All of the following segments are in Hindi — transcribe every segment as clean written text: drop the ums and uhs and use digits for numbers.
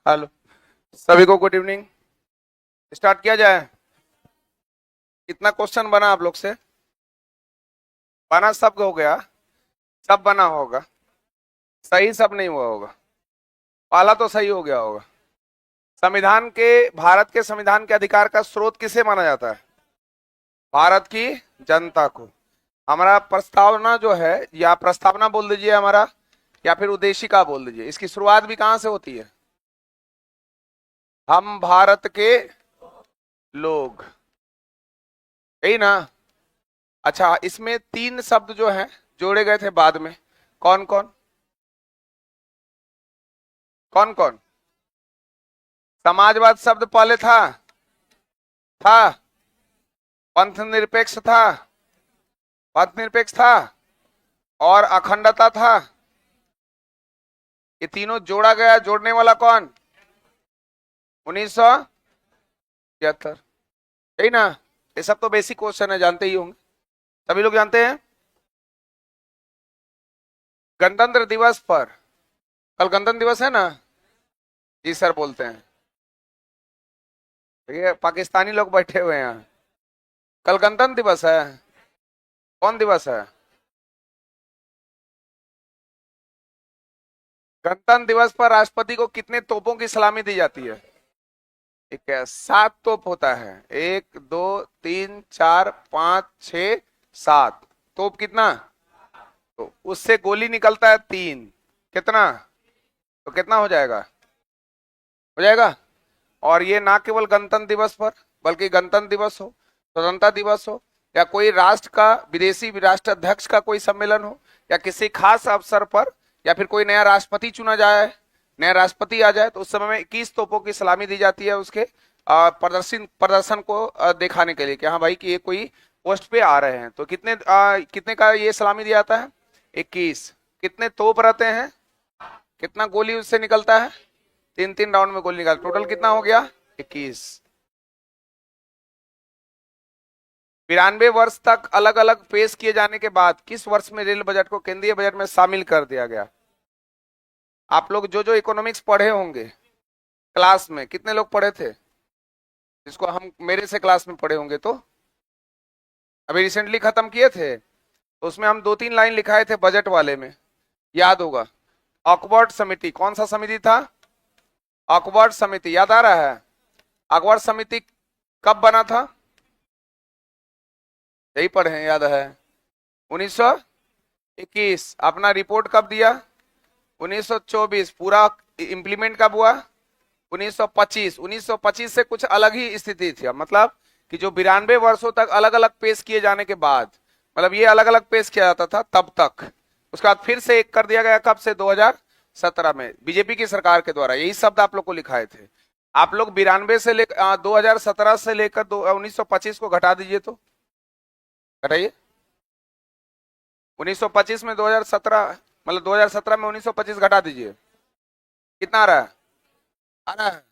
हेलो, सभी को गुड इवनिंग। स्टार्ट किया जाए। कितना क्वेश्चन बना आप लोग से? बना सब हो गया? सब बना होगा। सही सब नहीं हुआ होगा। पहला तो सही हो गया होगा। संविधान के भारत के संविधान के अधिकार का स्रोत किसे माना जाता है? भारत की जनता को। हमारा प्रस्तावना जो है, या प्रस्तावना बोल दीजिए हमारा, या फिर उद्देशिका बोल दीजिए, इसकी शुरुआत भी कहां से होती है? हम भारत के लोग, यही ना? अच्छा, इसमें तीन शब्द जो हैं जोड़े गए थे बाद में। कौन कौन? कौन कौन? समाजवाद शब्द पहले था। पंथ निरपेक्ष था। पंथ निरपेक्ष था। और अखंडता था। ये तीनों जोड़ा गया। जोड़ने वाला कौन? 1973। यही ना? ये सब तो बेसिक क्वेश्चन है, जानते ही होंगे। सभी लोग जानते हैं। गणतंत्र दिवस पर, कल गणतंत्र दिवस है ना? जी सर बोलते हैं। ये पाकिस्तानी लोग बैठे हुए हैं यहाँ। कल गणतंत्र दिवस है। कौन दिवस है? गणतंत्र दिवस पर राष्ट्रपति को कितने तोपों की सलामी दी जाती है? ठीक है, 7 तोप होता है। 1 2 3 4 5 6 7। तोप कितना? तो उससे गोली निकलता है 3। कितना? तो कितना हो जाएगा? हो जाएगा। और ये ना केवल गणतंत्र दिवस पर, बल्कि गणतंत्र दिवस हो, स्वतंत्रता दिवस हो, या कोई राष्ट्र का, विदेशी राष्ट्र अध्यक्ष का कोई सम्मेलन हो, या किसी खास अवसर पर, या फिर कोई नया राष्ट्रपति चुना जाए, नया राष्ट्रपति आ जाए, तो उस समय में 21 तोपों की सलामी दी जाती है उसके प्रदर्शन को दिखाने के लिए कि हाँ भाई कि ये कोई पोस्ट पे आ रहे हैं। तो कितने का ये सलामी दिया जाता है? 21। कितने तोप रहते हैं? कितना गोली उससे निकलता है? 3 3 राउंड में गोली निकाल, टोटल कितना हो गया? 21। 92 वर्ष तक अलग अलग पेश किए जाने के बाद किस वर्ष में रेल बजट को केंद्रीय बजट में शामिल कर दिया गया? आप लोग जो जो इकोनॉमिक्स पढ़े होंगे क्लास में, कितने लोग पढ़े थे? जिसको हम मेरे से क्लास में पढ़े होंगे तो अभी रिसेंटली खत्म किए थे, तो उसमें हम 2 3 लाइन लिखाए थे बजट वाले में, याद होगा। ऑकवर्ड समिति, कौन सा समिति था? ऑकवर्ड समिति, याद आ रहा है? ऑकवर्ड समिति कब बना था? यही पढ़े हैं, याद है। 1921। अपना रिपोर्ट कब दिया? 1924। पूरा इंप्लीमेंट कब हुआ? 1925। 1925 से कुछ अलग ही स्थिति थी, मतलब कि जो 92 वर्षों तक अलग अलग पेश किए जाने के बाद, मतलब ये अलग अलग पेश किया जाता था तब तक, उसके बाद फिर से एक कर दिया गया। कब से? 2017 में बीजेपी की सरकार के द्वारा। यही शब्द आप लोग को लिखाए थे। आप लोग 92 से लेकर 2017 से लेकर 1925 को घटा दीजिए, तो घटाइए। 1925 में 2017, मतलब 2017 में 1925 घटा दीजिए, कितना आ रहा है? आ रहा है।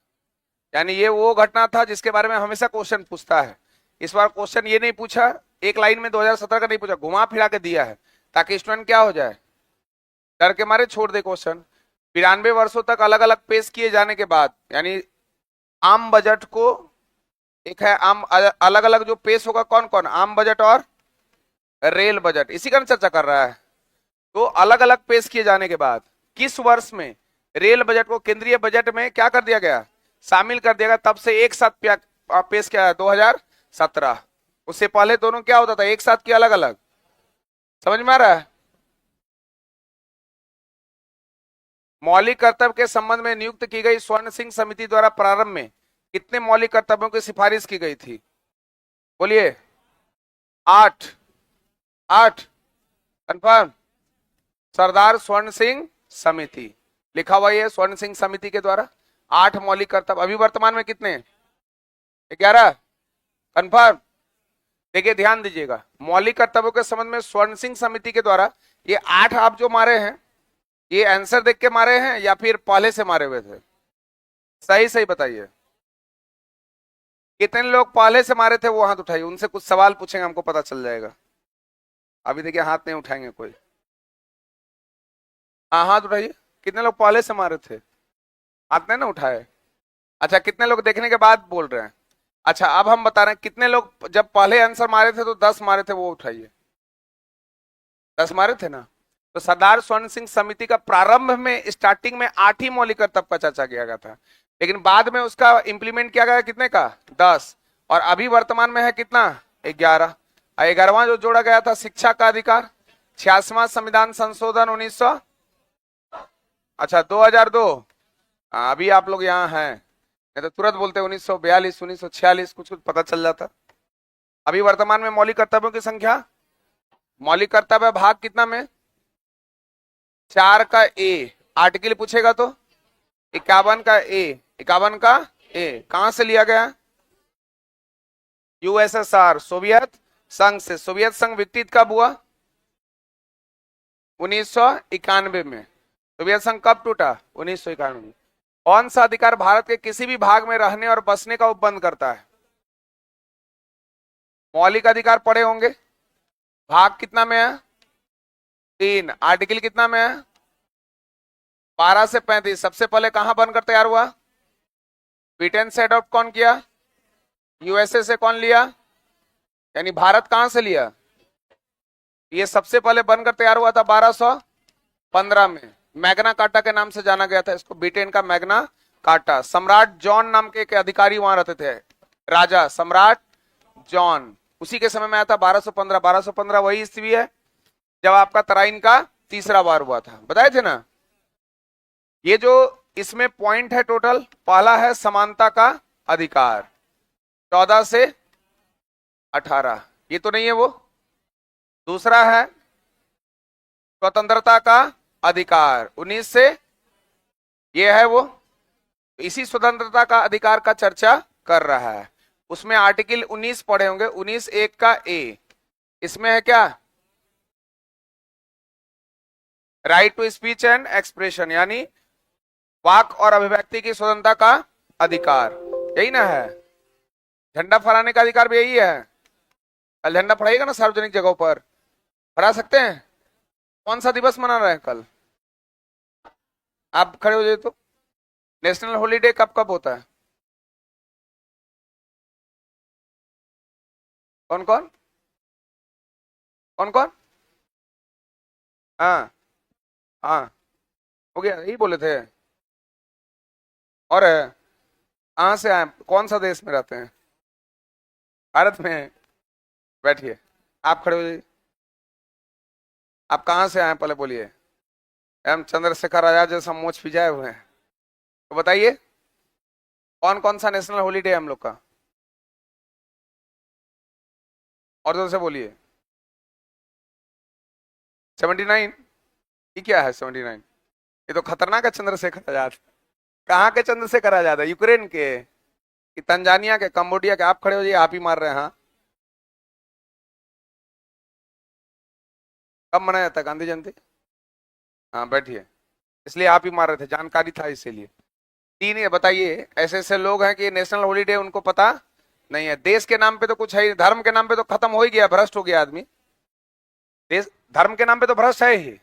यानी ये वो घटना था जिसके बारे में हमेशा क्वेश्चन पूछता है। इस बार क्वेश्चन ये नहीं पूछा, एक लाइन में 2017 का नहीं पूछा, घुमा फिरा के दिया है, ताकि स्टूडेंट क्या हो जाए, डर के मारे छोड़ दे क्वेश्चन। 92 वर्षों तक अलग अलग पेश किए जाने के बाद, यानी आम बजट को, एक है आम, अलग अलग जो पेश होगा कौन कौन? आम बजट और रेल बजट, इसी का चर्चा कर रहा है। तो अलग अलग पेश किए जाने के बाद किस वर्ष में रेल बजट को केंद्रीय बजट में क्या कर दिया गया? शामिल कर दिया गया। तब से एक साथ पेश किया है 2017। उससे पहले दोनों क्या होता था? एक साथ किया, अलग अलग। समझ में आ रहा है? मौलिक कर्तव्य के संबंध में नियुक्त की गई स्वर्ण सिंह समिति द्वारा प्रारंभ में कितने मौलिक कर्तव्यों की सिफारिश की गई थी? बोलिए। 8। 8 कंफर्म। सरदार स्वर्ण सिंह समिति लिखा हुआ है, स्वर्ण सिंह समिति के द्वारा 8 मौलिक कर्तव्य। अभी वर्तमान में कितने? 11 कंफर्म। देखिए ध्यान दीजिएगा, मौलिक कर्तव्यों के संबंध में स्वर्ण सिंह समिति के द्वारा ये 8 आप जो मारे हैं, ये आंसर देख के मारे हैं या फिर पहले से मारे हुए थे? सही सही बताइए। कितने लोग पहले से मारे थे वो हाथ उठाइए, उनसे कुछ सवाल पूछेंगे, हमको पता चल जाएगा। अभी देखिए हाथ नहीं उठाएंगे कोई। हाँ हाथ उठाइए, कितने लोग पहले से मारे थे? हाथ नहीं ना उठाए। अच्छा, कितने लोग देखने के बाद बोल रहे हैं? अच्छा, अब हम बता रहे हैं कितने लोग जब पहले आंसर मारे थे तो 10 मारे थे, वो उठाइए। 10 मारे थे ना। तो सरदार स्वर्ण सिंह समिति का प्रारंभ में स्टार्टिंग में 8 ही मौलिक कर्तव्य का चर्चा किया गया था, लेकिन बाद में उसका इंप्लीमेंट किया गया कितने का? 10। और अभी वर्तमान में है कितना? 11। 11वां जो जोड़ा गया था शिक्षा का अधिकार, 86वां संविधान संशोधन 1900, अच्छा 2002। अभी आप लोग यहाँ हैं, नहीं तो तुरंत बोलते 1942, 1946, कुछ कुछ पता चल जाता। अभी वर्तमान में मौलिक कर्तव्यों की संख्या, मौलिक कर्तव्य भाग कितना में? 4 का ए। आर्टिकल पूछेगा तो 51 का ए, 51 का ए कहां से लिया गया? यूएसएसआर, सोवियत संघ से। सोवियत संघ विकसित कब हुआ? 1991 में। सोवियत संघ कब टूटा? 1991 में। कौन सा अधिकार भारत के किसी भी भाग में रहने और बसने का उपबंध करता है? मौलिक अधिकार पढ़े होंगे। भाग कितना में है? 3। आर्टिकल कितना में है? 12 से 35। सबसे पहले कहां बनकर तैयार हुआ? ब्रिटेन से अडॉप्ट कौन किया? यूएसए से कौन लिया? यानी भारत कहां से लिया? ये सबसे पहले बनकर तैयार हुआ था 1215 में। मैग्ना कार्टा के नाम से जाना गया था इसको, ब्रिटेन का मैग्ना कार्टा। सम्राट जॉन नाम के एक अधिकारी वहां रहते थे, राजा सम्राट जॉन। उसी के समय में आया था 1215। 1215 वही ईस्वी है जब आपका तराइन का तीसरा वार हुआ था, बताए थे ना। ये जो इसमें पॉइंट है टोटल, पहला है समानता का अधिकार 14 से 18, ये तो नहीं है वो। दूसरा है स्वतंत्रता का अधिकार 19 से, ये है वो। इसी स्वतंत्रता का अधिकार का चर्चा कर रहा है। उसमें आर्टिकल 19 पढ़े होंगे, 19 एक का ए। इसमें है क्या? Right to speech and expression, यानी वाक और अभिव्यक्ति की स्वतंत्रता का अधिकार, यही ना है। झंडा फहराने का अधिकार भी यही है। कल झंडा फहराइएगा ना सार्वजनिक जगहों पर, फहरा सकते हैं। कौन सा दिवस मना रहे हैं कल? आप खड़े हो जाए तो। नेशनल हॉलीडे कब कब होता है? कौन कौन कौन कौन? हाँ हाँ, हो गया, यही बोले थे। और कहाँ से आए, कौन सा देश में रहते हैं? भारत में। बैठिए, आप खड़े हो जाइए। आप कहाँ से आए पहले बोलिए। एम चंद्रशेखर आजाद जैसा मोच पिजाए हुए हैं, तो बताइए कौन कौन सा नेशनल हॉलीडे है हम लोग का? और जोर से बोलिए। 79। ये क्या है 79? ये तो खतरनाक है चंद्रशेखर आजाद। कहाँ के चंद्रशेखर आजाद है? यूक्रेन के कि तंजानिया के, कंबोडिया के? आप खड़े हो जाइए, आप ही मार रहे हैं। हाँ, कब मनाया जाता है गांधी जयंती? हाँ बैठिए, इसलिए आप ही मार रहे थे, जानकारी था इसीलिए। तीन, ये बताइए ऐसे ऐसे लोग हैं कि नेशनल हॉलीडे उनको पता नहीं है। देश के नाम पे तो कुछ है ही, धर्म के नाम पे तो खत्म हो ही गया, भ्रष्ट हो गया आदमी। देश धर्म के नाम पे तो भ्रष्ट है ही।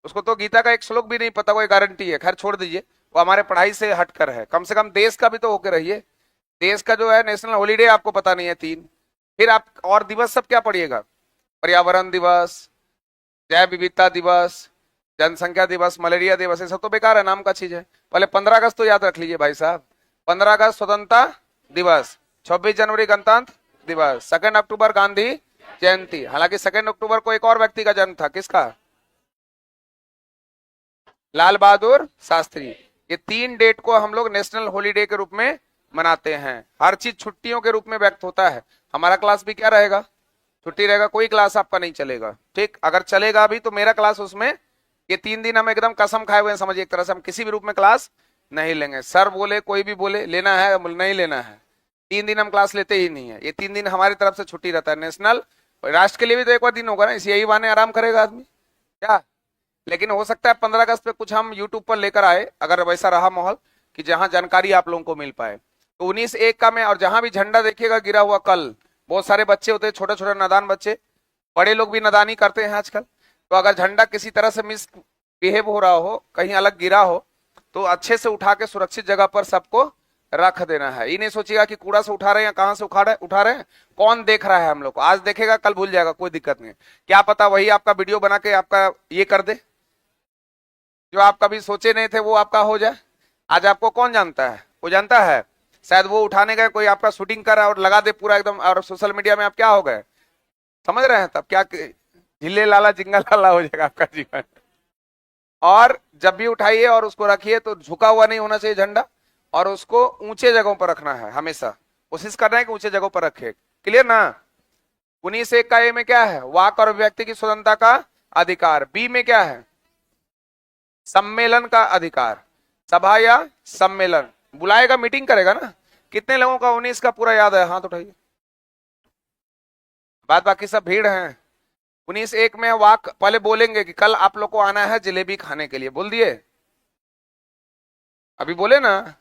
उसको तो गीता का एक श्लोक भी नहीं पता, वो गारंटी है। खैर छोड़ दीजिए, वो हमारे पढ़ाई से हटकर है। कम से कम देश का भी तो होके रहिए। देश का जो है नेशनल हॉलीडे आपको पता नहीं है 3। फिर आप और दिवस सब क्या पढ़िएगा? पर्यावरण दिवस, जैव विविधता दिवस, जनसंख्या दिवस, मलेरिया दिवस, ये सब तो बेकार है, नाम का चीज है। पहले 15 अगस्त तो याद रख लीजिए भाई साहब। 15 अगस्त स्वतंत्रता दिवस, 26 जनवरी गणतंत्र दिवस, 2 अक्टूबर गांधी जयंती। हालांकि 2 अक्टूबर को एक और व्यक्ति का जन्म था, किसका? लाल बहादुर शास्त्री। ये 3 डेट को हम लोग नेशनल हॉलीडे के रूप में मनाते हैं। हर चीज छुट्टियों के रूप में व्यक्त होता है। हमारा क्लास भी क्या रहेगा? छुट्टी रहेगा, कोई क्लास आपका नहीं चलेगा। ठीक, अगर चलेगा भी तो मेरा क्लास उसमें, ये 3 दिन हम एकदम कसम खाए हुए हैं, समझिए एक तरह से हम किसी भी रूप में क्लास नहीं लेंगे। सर बोले, कोई भी बोले, लेना है नहीं लेना है, 3 दिन हम क्लास लेते ही नहीं है। ये 3 दिन हमारी तरफ से छुट्टी रहता है नेशनल। राष्ट्र के लिए भी तो एक बार दिन होगा ना, इसी यही बहाने आराम करेगा आदमी क्या। लेकिन हो सकता है 15 अगस्त पे कुछ हम यूट्यूब पर लेकर आए, अगर वैसा रहा माहौल कि जहां जानकारी आप लोगों को मिल पाए। तो 19 एक का में, और जहां भी झंडा देखिएगा गिरा हुआ, कल बहुत सारे बच्चे होते हैं, छोटे छोटे नादान बच्चे, बड़े लोग भी नादानी करते हैं आजकल। तो अगर झंडा किसी तरह से मिस बिहेव हो रहा हो, कहीं अलग गिरा हो, तो अच्छे से उठा के सुरक्षित जगह पर सबको रख देना है। ये नहीं सोचिएगा कि कूड़ा से उठा रहे हैं या कहां से उठा रहे हैं, कौन देख रहा है हम लोग को। आज देखेगा कल भूल जाएगा, कोई दिक्कत नहीं। क्या पता वही आपका वीडियो बना के आपका ये कर दे, जो आप कभी सोचे नहीं थे वो आपका हो जाए। आज आपको कौन जानता है, वो जानता है। शायद वो उठाने गए, कोई आपका शूटिंग कर रहा है और लगा दे पूरा एकदम, और सोशल मीडिया में आप क्या हो गए, समझ रहे हैं। तब क्या झिल्ले लाला जिंगा लाला हो जाएगा आपका जीवन। और जब भी उठाइए और उसको रखिए तो झुका हुआ नहीं होना चाहिए झंडा, और उसको ऊंचे जगहों पर रखना है। हमेशा कोशिश करना है कि ऊंचे जगहों पर रखे। क्लियर ना। 19(1) का ए में क्या है, वाक और व्यक्ति की स्वतंत्रता का अधिकार। बी में क्या है, सम्मेलन का अधिकार। सभा या सम्मेलन, बुलाएगा मीटिंग करेगा ना। कितने लोगों का 19 का पूरा याद है, हाथ उठाइए। बाकी सब भीड़ है। 19(1) में वाक, पहले बोलेंगे कि कल आप लोग को आना है जलेबी खाने के लिए, बोल दिए अभी, बोले ना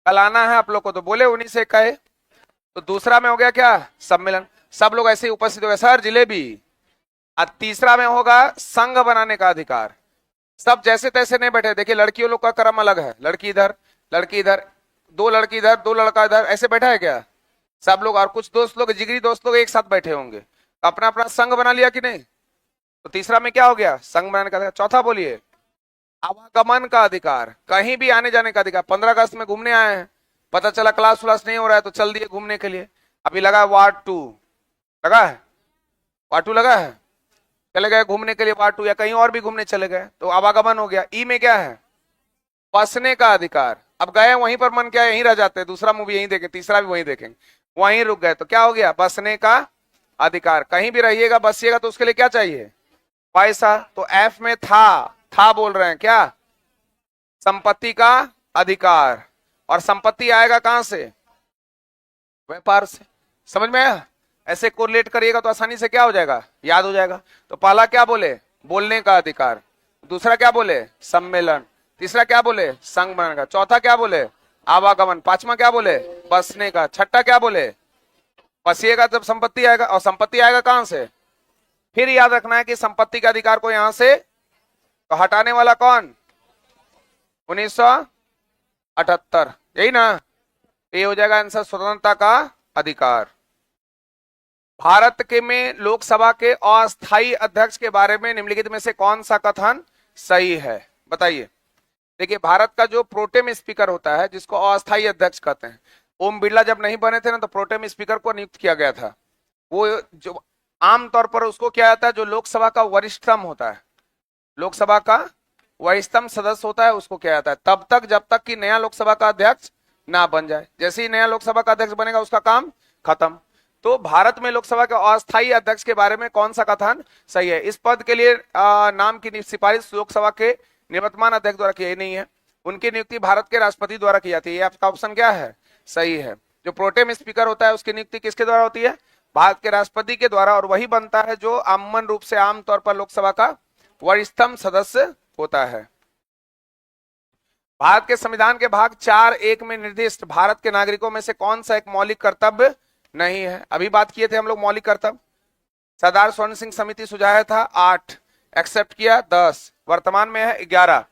कल आना है आप लोग को, तो बोले 19(1) का है। तो दूसरा में हो गया क्या, सम्मेलन, सब लोग ऐसे ही उपस्थित हो गए, सर जिलेबी। और तीसरा में होगा संघ बनाने का अधिकार। सब जैसे तैसे नहीं बैठे, देखिए लड़कियों लोग का क्रम अलग है, लड़की इधर लड़की इधर, दो लड़की इधर दो लड़का इधर, ऐसे बैठा है क्या सब लोग। और कुछ दोस्त लोग, जिगरी दोस्त लोग एक साथ बैठे होंगे, तो अपना अपना संघ बना लिया कि नहीं। तो तीसरा में क्या हो गया, संघ बनाने का अधिकार। चौथा बोलिए, आवागमन का अधिकार, कहीं भी आने जाने का अधिकार। 15 अगस्त में घूमने आए हैं, पता चला क्लास व्लास नहीं हो रहा है तो चल दिए घूमने के लिए। अभी लगा वार्ड 2, लगा है वार्ड 2 लगा है, चले गए घूमने के लिए वार्ड 2, या कहीं और भी घूमने चले गए, तो आवागमन हो गया। ई में क्या है, बसने का अधिकार। अब गए वहीं पर, मन क्या यहीं रह जाते हैं, दूसरा मूवी यहीं देखें, तीसरा भी वहीं देखेंगे, वहीं रुक गए, तो क्या हो गया, बसने का अधिकार। कहीं भी रहिएगा बसिएगा तो उसके लिए क्या चाहिए, पैसा। तो एफ में था बोल रहे हैं क्या, संपत्ति का अधिकार। और संपत्ति आएगा कहां से, व्यापार से। समझ में आया। ऐसे कोरिलेट करिएगा तो आसानी से क्या हो जाएगा, याद हो जाएगा। तो पहला क्या बोले, बोलने का अधिकार। दूसरा क्या बोले, सम्मेलन। तीसरा क्या बोले, संघ बनाने का। चौथा क्या बोले, आवागमन। पांचवा क्या बोले, बसने का। छठा क्या बोले, बसिएगा जब संपत्ति आएगा, और संपत्ति आएगा कहां से। फिर याद रखना है कि संपत्ति के अधिकार को यहां से, तो हटाने वाला कौन, 1978, यही ना। ये हो जाएगा आंसर, स्वतंत्रता का अधिकार। भारत के में लोकसभा के अस्थायी अध्यक्ष के बारे में निम्नलिखित में से कौन सा कथन सही है, बताइए। देखिए भारत का जो प्रोटेम स्पीकर होता है, जिसको अस्थायी अध्यक्ष कहते हैं, ओम बिरला जब नहीं बने थे ना, तो प्रोटेम स्पीकर को नियुक्त किया गया था। वो जो आमतौर पर उसको क्या आता है, जो लोकसभा का वरिष्ठतम होता है, लोकसभा का वरिष्ठतम सदस्य होता है, उसको क्या आता है, तब तक जब तक कि नया लोकसभा का अध्यक्ष ना बन जाए। जैसे ही नया लोकसभा का अध्यक्ष बनेगा उसका काम खत्म। तो भारत में लोकसभा के अस्थायी अध्यक्ष के बारे में कौन सा कथन सही है। इस पद के लिए नाम की सिफारिश लोकसभा के निवर्तमान अध्यक्ष द्वारा की नहीं है, उनकी नियुक्ति भारत के राष्ट्रपति द्वारा की जाती है। आपका ऑप्शन क्या है, सही है। जो प्रोटेम स्पीकर होता है उसकी नियुक्ति किसके द्वारा होती है, भारत के राष्ट्रपति के द्वारा, और वही बनता है जो आमन रूप से आमतौर पर लोकसभा का वरिष्ठतम सदस्य होता है। भारत के संविधान के भाग 4(1) में निर्दिष्ट भारत के नागरिकों में से कौन सा एक मौलिक कर्तव्य नहीं है। अभी बात किए थे हम लोग मौलिक कर्तव्य, सरदार स्वर्ण सिंह समिति सुझाया था 8, एक्सेप्ट किया 10, वर्तमान में है 11।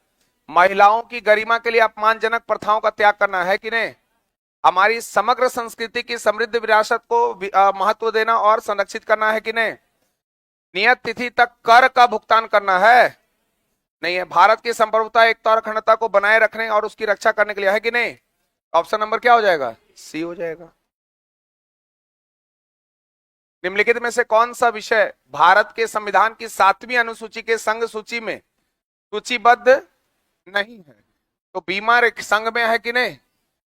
महिलाओं की गरिमा के लिए अपमानजनक प्रथाओं का त्याग करना है कि नहीं। हमारी समग्र संस्कृति की समृद्ध विरासत को महत्व देना और संरक्षित करना है कि नहीं। नियत तिथि तक कर का भुगतान करना है, नहीं है। भारत की संप्रभुता एकता और अखंडता को बनाए रखने और उसकी रक्षा करने के लिए है कि नहीं। ऑप्शन नंबर क्या हो जाएगा, सी हो जाएगा। निम्नलिखित में से कौन सा विषय भारत के संविधान की 7वीं अनुसूची के संघ सूची में सूचीबद्ध नहीं है। तो बीमा संघ में है कि नहीं,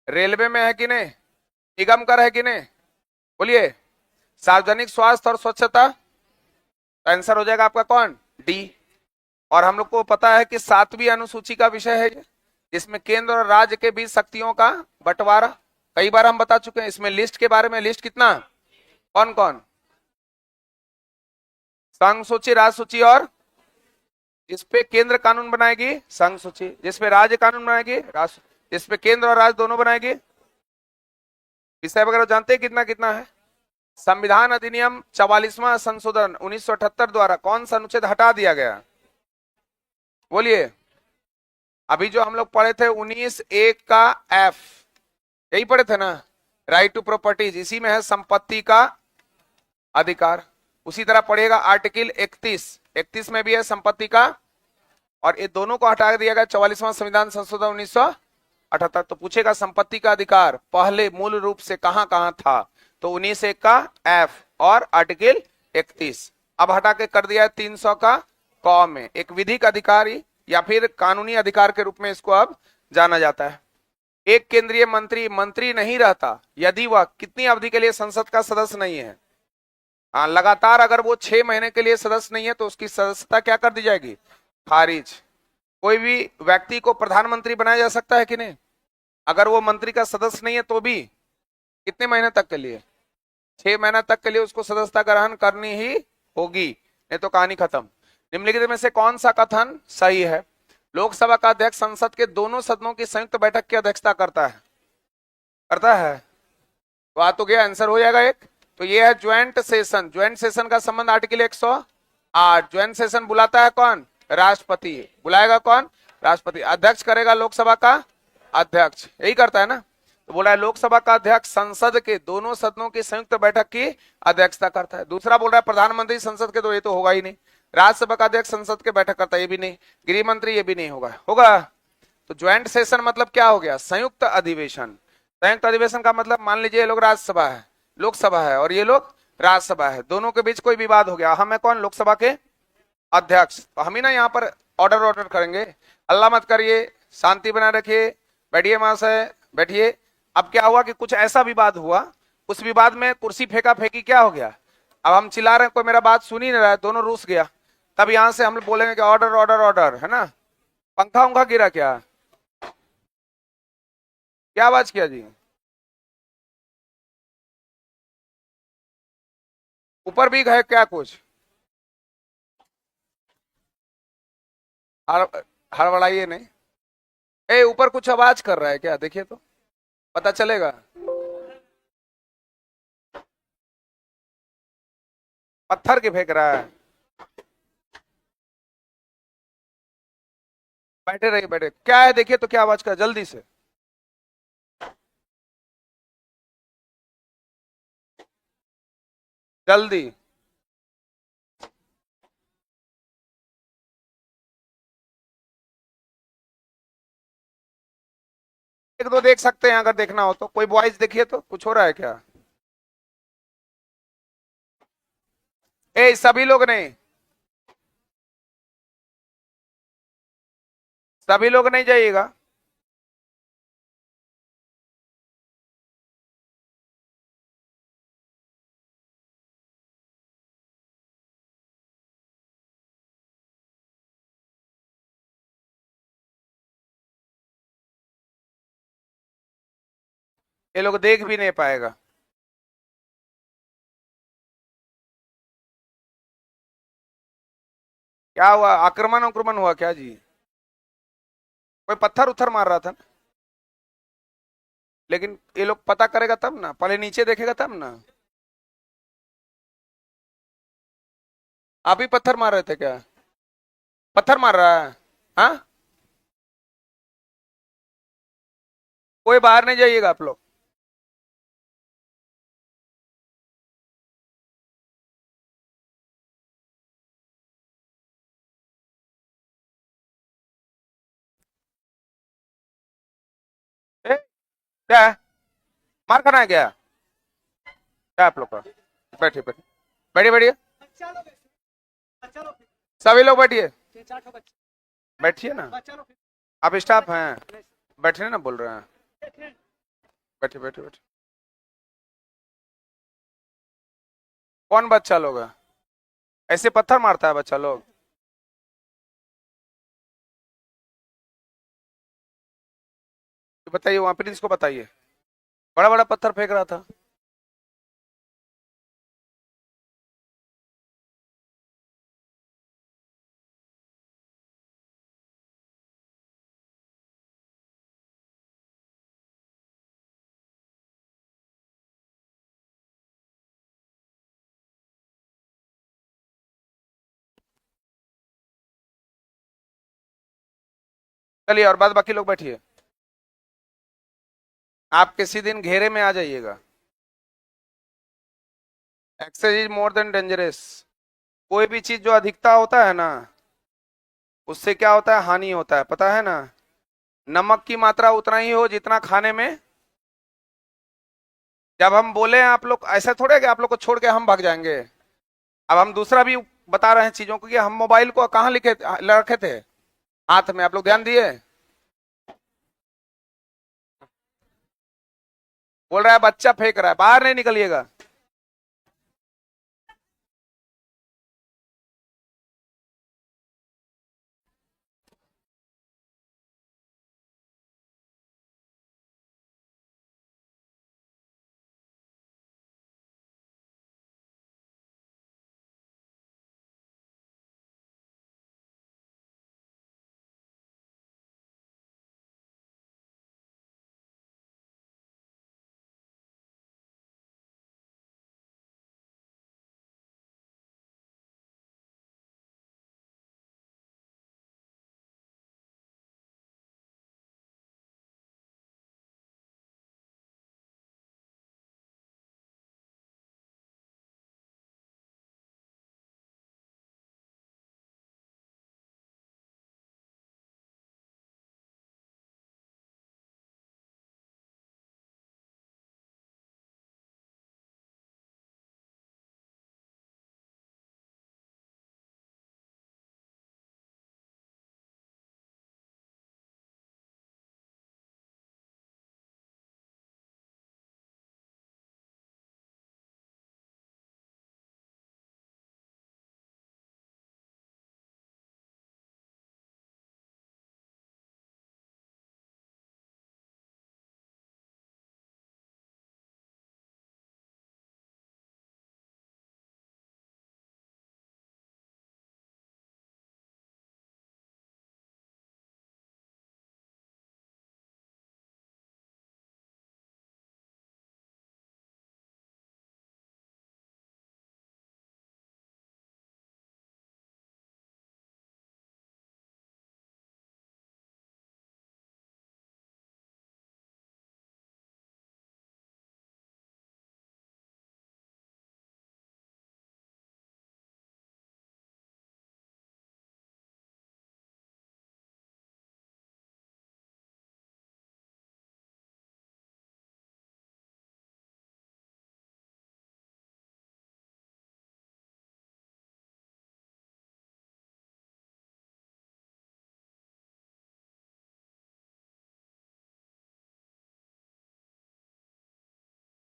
रेलवे में है कि नहीं, निगम कर है कि नहीं, बोलिए। सार्वजनिक स्वास्थ्य और स्वच्छता, तो आंसर हो जाएगा आपका कौन, डी। और हम लोग को पता है कि 7वीं अनुसूची का विषय है जिसमें केंद्र और राज्य के बीच शक्तियों का बंटवारा, कई बार हम बता चुके हैं। इसमें लिस्ट के बारे में, लिस्ट कितना, कौन कौन, संघ सूची, राज सूची, और जिसपे केंद्र कानून बनाएगी संघ सूची, जिसपे राज्य कानून बनाएगी राज, जिसपे केंद्र और राज्य दोनों बनाएगी। विषय वगैरह जानते हैं कितना कितना है। संविधान अधिनियम 44वां संशोधन 1978 द्वारा कौन सा अनुच्छेद हटा दिया गया, बोलिए। अभी जो हम लोग पढ़े थे 19(1) का एफ, यही पढ़े थे ना, राइट टू प्रॉपर्टीज, इसी में है संपत्ति का अधिकार। उसी तरह पढ़िएगा आर्टिकल 31, 31 में भी है संपत्ति का, और ये दोनों को हटा दिया गया 44वां संविधान संशोधन 1978। तो पूछेगा संपत्ति का अधिकार पहले मूल रूप से कहां कहां था, तो 19(1) का एफ और आर्टिकल 31। अब हटा के कर दिया है 300 का क में, एक विधिक अधिकारी या फिर कानूनी अधिकार के रूप में इसको अब जाना जाता है। एक केंद्रीय मंत्री मंत्री नहीं रहता यदि वह कितनी अवधि के लिए संसद का सदस्य नहीं है। हाँ, लगातार अगर वो 6 महीने के लिए सदस्य नहीं है तो उसकी सदस्यता क्या कर दी जाएगी, खारिज। कोई भी व्यक्ति को प्रधानमंत्री बनाया जा सकता है कि नहीं, अगर वो मंत्री का सदस्य नहीं है तो भी कितने महीने तक के लिए, 6 महीना तक के लिए उसको सदस्यता ग्रहण करनी ही होगी, नहीं तो कहानी खत्म। निम्नलिखित में से कौन सा कथन सही है। लोकसभा का अध्यक्ष संसद के दोनों सदनों की संयुक्त बैठक की अध्यक्षता करता है, करता है, तो आ तो गया, आंसर हो जाएगा एक। तो ये है ज्वाइंट सेशन। ज्वाइंट सेशन का संबंध आर्टिकल 108। ज्वाइंट सेशन बुलाता है कौन, राष्ट्रपति। बुलाएगा कौन, राष्ट्रपति। अध्यक्ष करेगा लोकसभा का अध्यक्ष, यही करता है ना। तो बोला है लोकसभा का अध्यक्ष संसद के दोनों सदनों की संयुक्त बैठक की अध्यक्षता करता है। दूसरा बोल रहा है प्रधानमंत्री संसद के, तो ये तो होगा ही नहीं। राज्यसभा का अध्यक्ष संसद के बैठक करता है, ये भी नहीं। गृह मंत्री, ये भी नहीं होगा, होगा। तो ज्वाइंट सेशन मतलब क्या हो गया, संयुक्त अधिवेशन। संयुक्त अधिवेशन का मतलब मान लीजिए ये लोग राज्यसभा है, लोकसभा है, और ये लोग राज्यसभा है, दोनों के बीच कोई विवाद हो गया, हम है कौन, लोकसभा के अध्यक्ष, तो हम ही ना यहाँ पर ऑर्डर करेंगे। अल्लाह मत करिए, शांति बनाए रखिए, बैठिए महाशय बैठिए। अब क्या हुआ कि कुछ ऐसा विवाद हुआ, उस विवाद में कुर्सी फेंका फेंकी क्या हो गया, अब हम चिल्ला रहे हैं, कोई मेरा बात सुन ही नहीं रहा है, दोनों रूस गया। तब यहां से हम बोलेंगे कि ऑर्डर ऑर्डर ऑर्डर, है ना। पंखा उंखा गिरा क्या, क्या आवाज किया जी, ऊपर भी है क्या कुछ, हड़बड़ाइए नहीं। ए ऊपर कुछ आवाज कर रहा है क्या, देखिए तो पता चलेगा। पत्थर के फेंक रहा है, बैठे रहिए बैठे, क्या है देखिए तो क्या आवाज कर, जल्दी से। जल्दी, एक दो देख सकते हैं अगर देखना हो तो, कोई वॉइस देखिए तो कुछ हो रहा है क्या। ए सभी लोग नहीं, सभी लोग नहीं जाइएगा। ये लोग देख भी नहीं पाएगा। क्या हुआ, आक्रमण आक्रमण हुआ क्या जी, कोई पत्थर उथर मार रहा था ना? लेकिन ये लोग पता करेगा तब ना, पहले नीचे देखेगा तब ना। आप ही पत्थर मार रहे थे क्या, पत्थर मार रहा है, हाँ। कोई बाहर नहीं जाइएगा आप लोग। ए, क्या है, मार खाना है क्या, क्या आप लोग का, बैठिए बैठिए, बैठिए बैठिए, सभी लोग बैठिए, बैठिए ना, आप स्टाफ हैं, बैठने ना बोल रहे हैं, बैठिए बैठिए बैठिए। कौन बच्चा लोग है, ऐसे पत्थर मारता है बच्चा लोग। ये बताइए, वहां प्रिंस को बताइए, बड़ा बड़ा पत्थर फेंक रहा था। चलिए, और बाद बाकी लोग बैठिए। आप किसी दिन घेरे में आ जाइएगा। Excess is more than dangerous. कोई भी चीज जो अधिकता होता है ना, उससे क्या होता है, हानि होता है, पता है ना। नमक की मात्रा उतना ही हो जितना खाने में। जब हम बोले आप लोग ऐसा थोड़े कि आप लोग को छोड़ के हम भाग जाएंगे। अब हम दूसरा भी बता रहे हैं चीजों को, कि हम मोबाइल को कहाँ लिखे रखे थे, हाथ में, आप लोग ध्यान दिए। बोल रहा है बच्चा फेंक रहा है, बाहर नहीं निकलिएगा।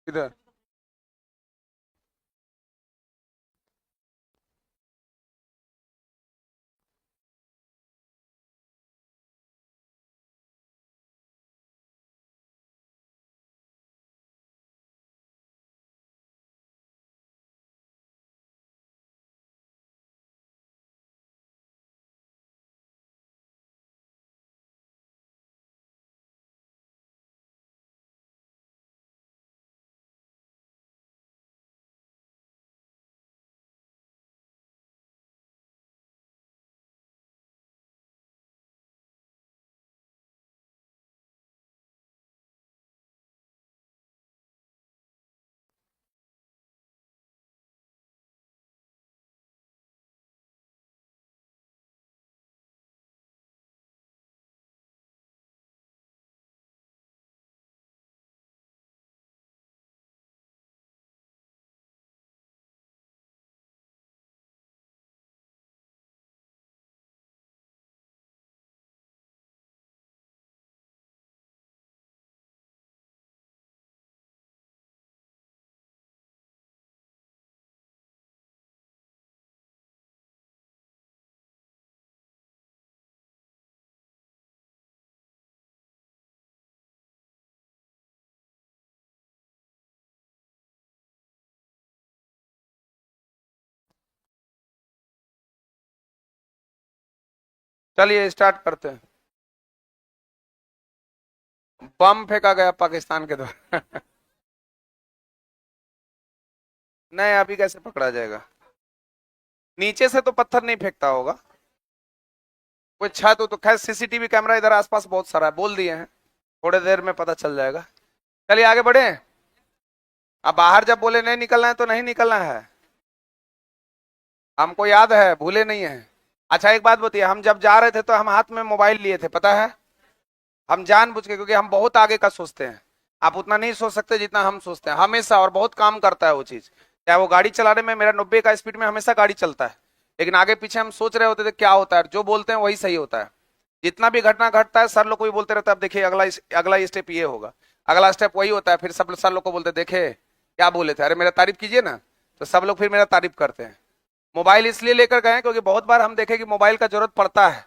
इधर। चलिए स्टार्ट करते हैं। बम फेंका गया पाकिस्तान के द्वारा। नहीं, अभी कैसे पकड़ा जाएगा। नीचे से तो पत्थर नहीं फेंकता होगा। कोई छत तो खैर सीसीटीवी कैमरा इधर आसपास बहुत सारा है, बोल दिए हैं, थोड़ी देर में पता चल जाएगा। चलिए आगे बढ़े। अब बाहर जब बोले नहीं निकलना है तो नहीं निकलना है, हमको याद है, भूले नहीं है। अच्छा एक बात बताइए, हम जब जा रहे थे तो हम हाथ में मोबाइल लिए थे, पता है? हम जानबूझ के, क्योंकि हम बहुत आगे का सोचते हैं। आप उतना नहीं सोच सकते जितना हम सोचते हैं हमेशा, और बहुत काम करता है वो चीज। चाहे वो गाड़ी चलाने में, मेरा 90 का स्पीड में हमेशा गाड़ी चलता है, लेकिन आगे पीछे हम सोच रहे होते थे क्या होता है, जो बोलते हैं वही सही होता है। जितना भी घटना घटता है सर लोग को भी बोलते रहते हैं, अब देखिए अगला स्टेप ये होगा, अगला स्टेप वही होता है, फिर सब सर लोग को बोलते देखे क्या बोले थे, अरे मेरा तारीफ कीजिए ना, तो सब लोग फिर मेरा तारीफ करते हैं। मोबाइल इसलिए लेकर गए क्योंकि बहुत बार हम देखें कि मोबाइल का जरूरत पड़ता है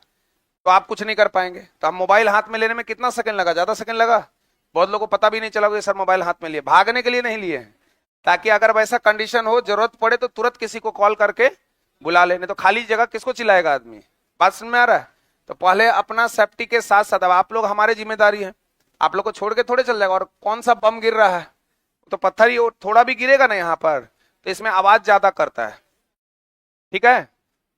तो आप कुछ नहीं कर पाएंगे। तो हम मोबाइल हाथ में लेने में कितना सेकंड लगा, ज्यादा सेकंड लगा, बहुत लोगों को पता भी नहीं चला कि सर मोबाइल हाथ में लिए, भागने के लिए नहीं लिए हैं, ताकि अगर वैसा कंडीशन हो, जरूरत पड़े तो तुरंत किसी को कॉल करके बुला लेने। तो खाली जगह किसको चिल्लाएगा आदमी, बात समझ में आ रहा है? तो पहले अपना सेफ्टी के साथ साथ, अब आप लोग हमारे जिम्मेदारी है, आप लोग को छोड़ के थोड़े चल जाएगा। और कौन सा बम गिर रहा है, तो पत्थर ही थोड़ा भी गिरेगा ना यहाँ पर, तो इसमें आवाज ज्यादा करता है, ठीक है?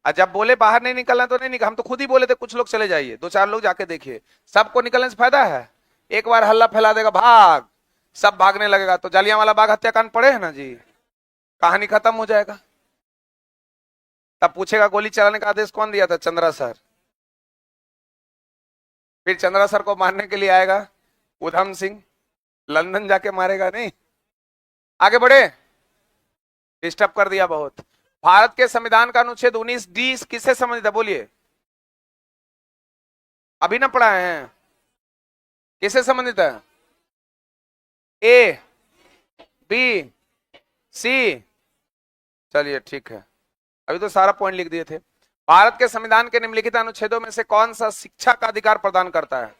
और जब बोले बाहर नहीं निकलना तो नहीं निकल, हम तो खुद ही बोले थे कुछ लोग चले जाइए, 2-4 लोग जाके देखिए, सबको निकलने से फायदा है? एक बार हल्ला फैला देगा भाग, सब भागने लगेगा, तो जालियांवाला बाग हत्याकांड पड़े है ना जी, कहानी खत्म हो जाएगा। तब पूछेगा गोली चलाने का आदेश कौन दिया था? चंद्रा सर। फिर चंद्रा सर को मारने के लिए आएगा उधम सिंह, लंदन जाके मारेगा नहीं। आगे बढ़े, डिस्टर्ब कर दिया बहुत। भारत के संविधान का अनुच्छेद 19D किससे संबंधित है, बोलिए? अभी ना पढ़ाए हैं, किससे संबंधित है? ए, बी, सी, चलिए ठीक है, अभी तो सारा पॉइंट लिख दिए थे। भारत के संविधान के निम्नलिखित अनुच्छेदों में से कौन सा शिक्षा का अधिकार प्रदान करता है?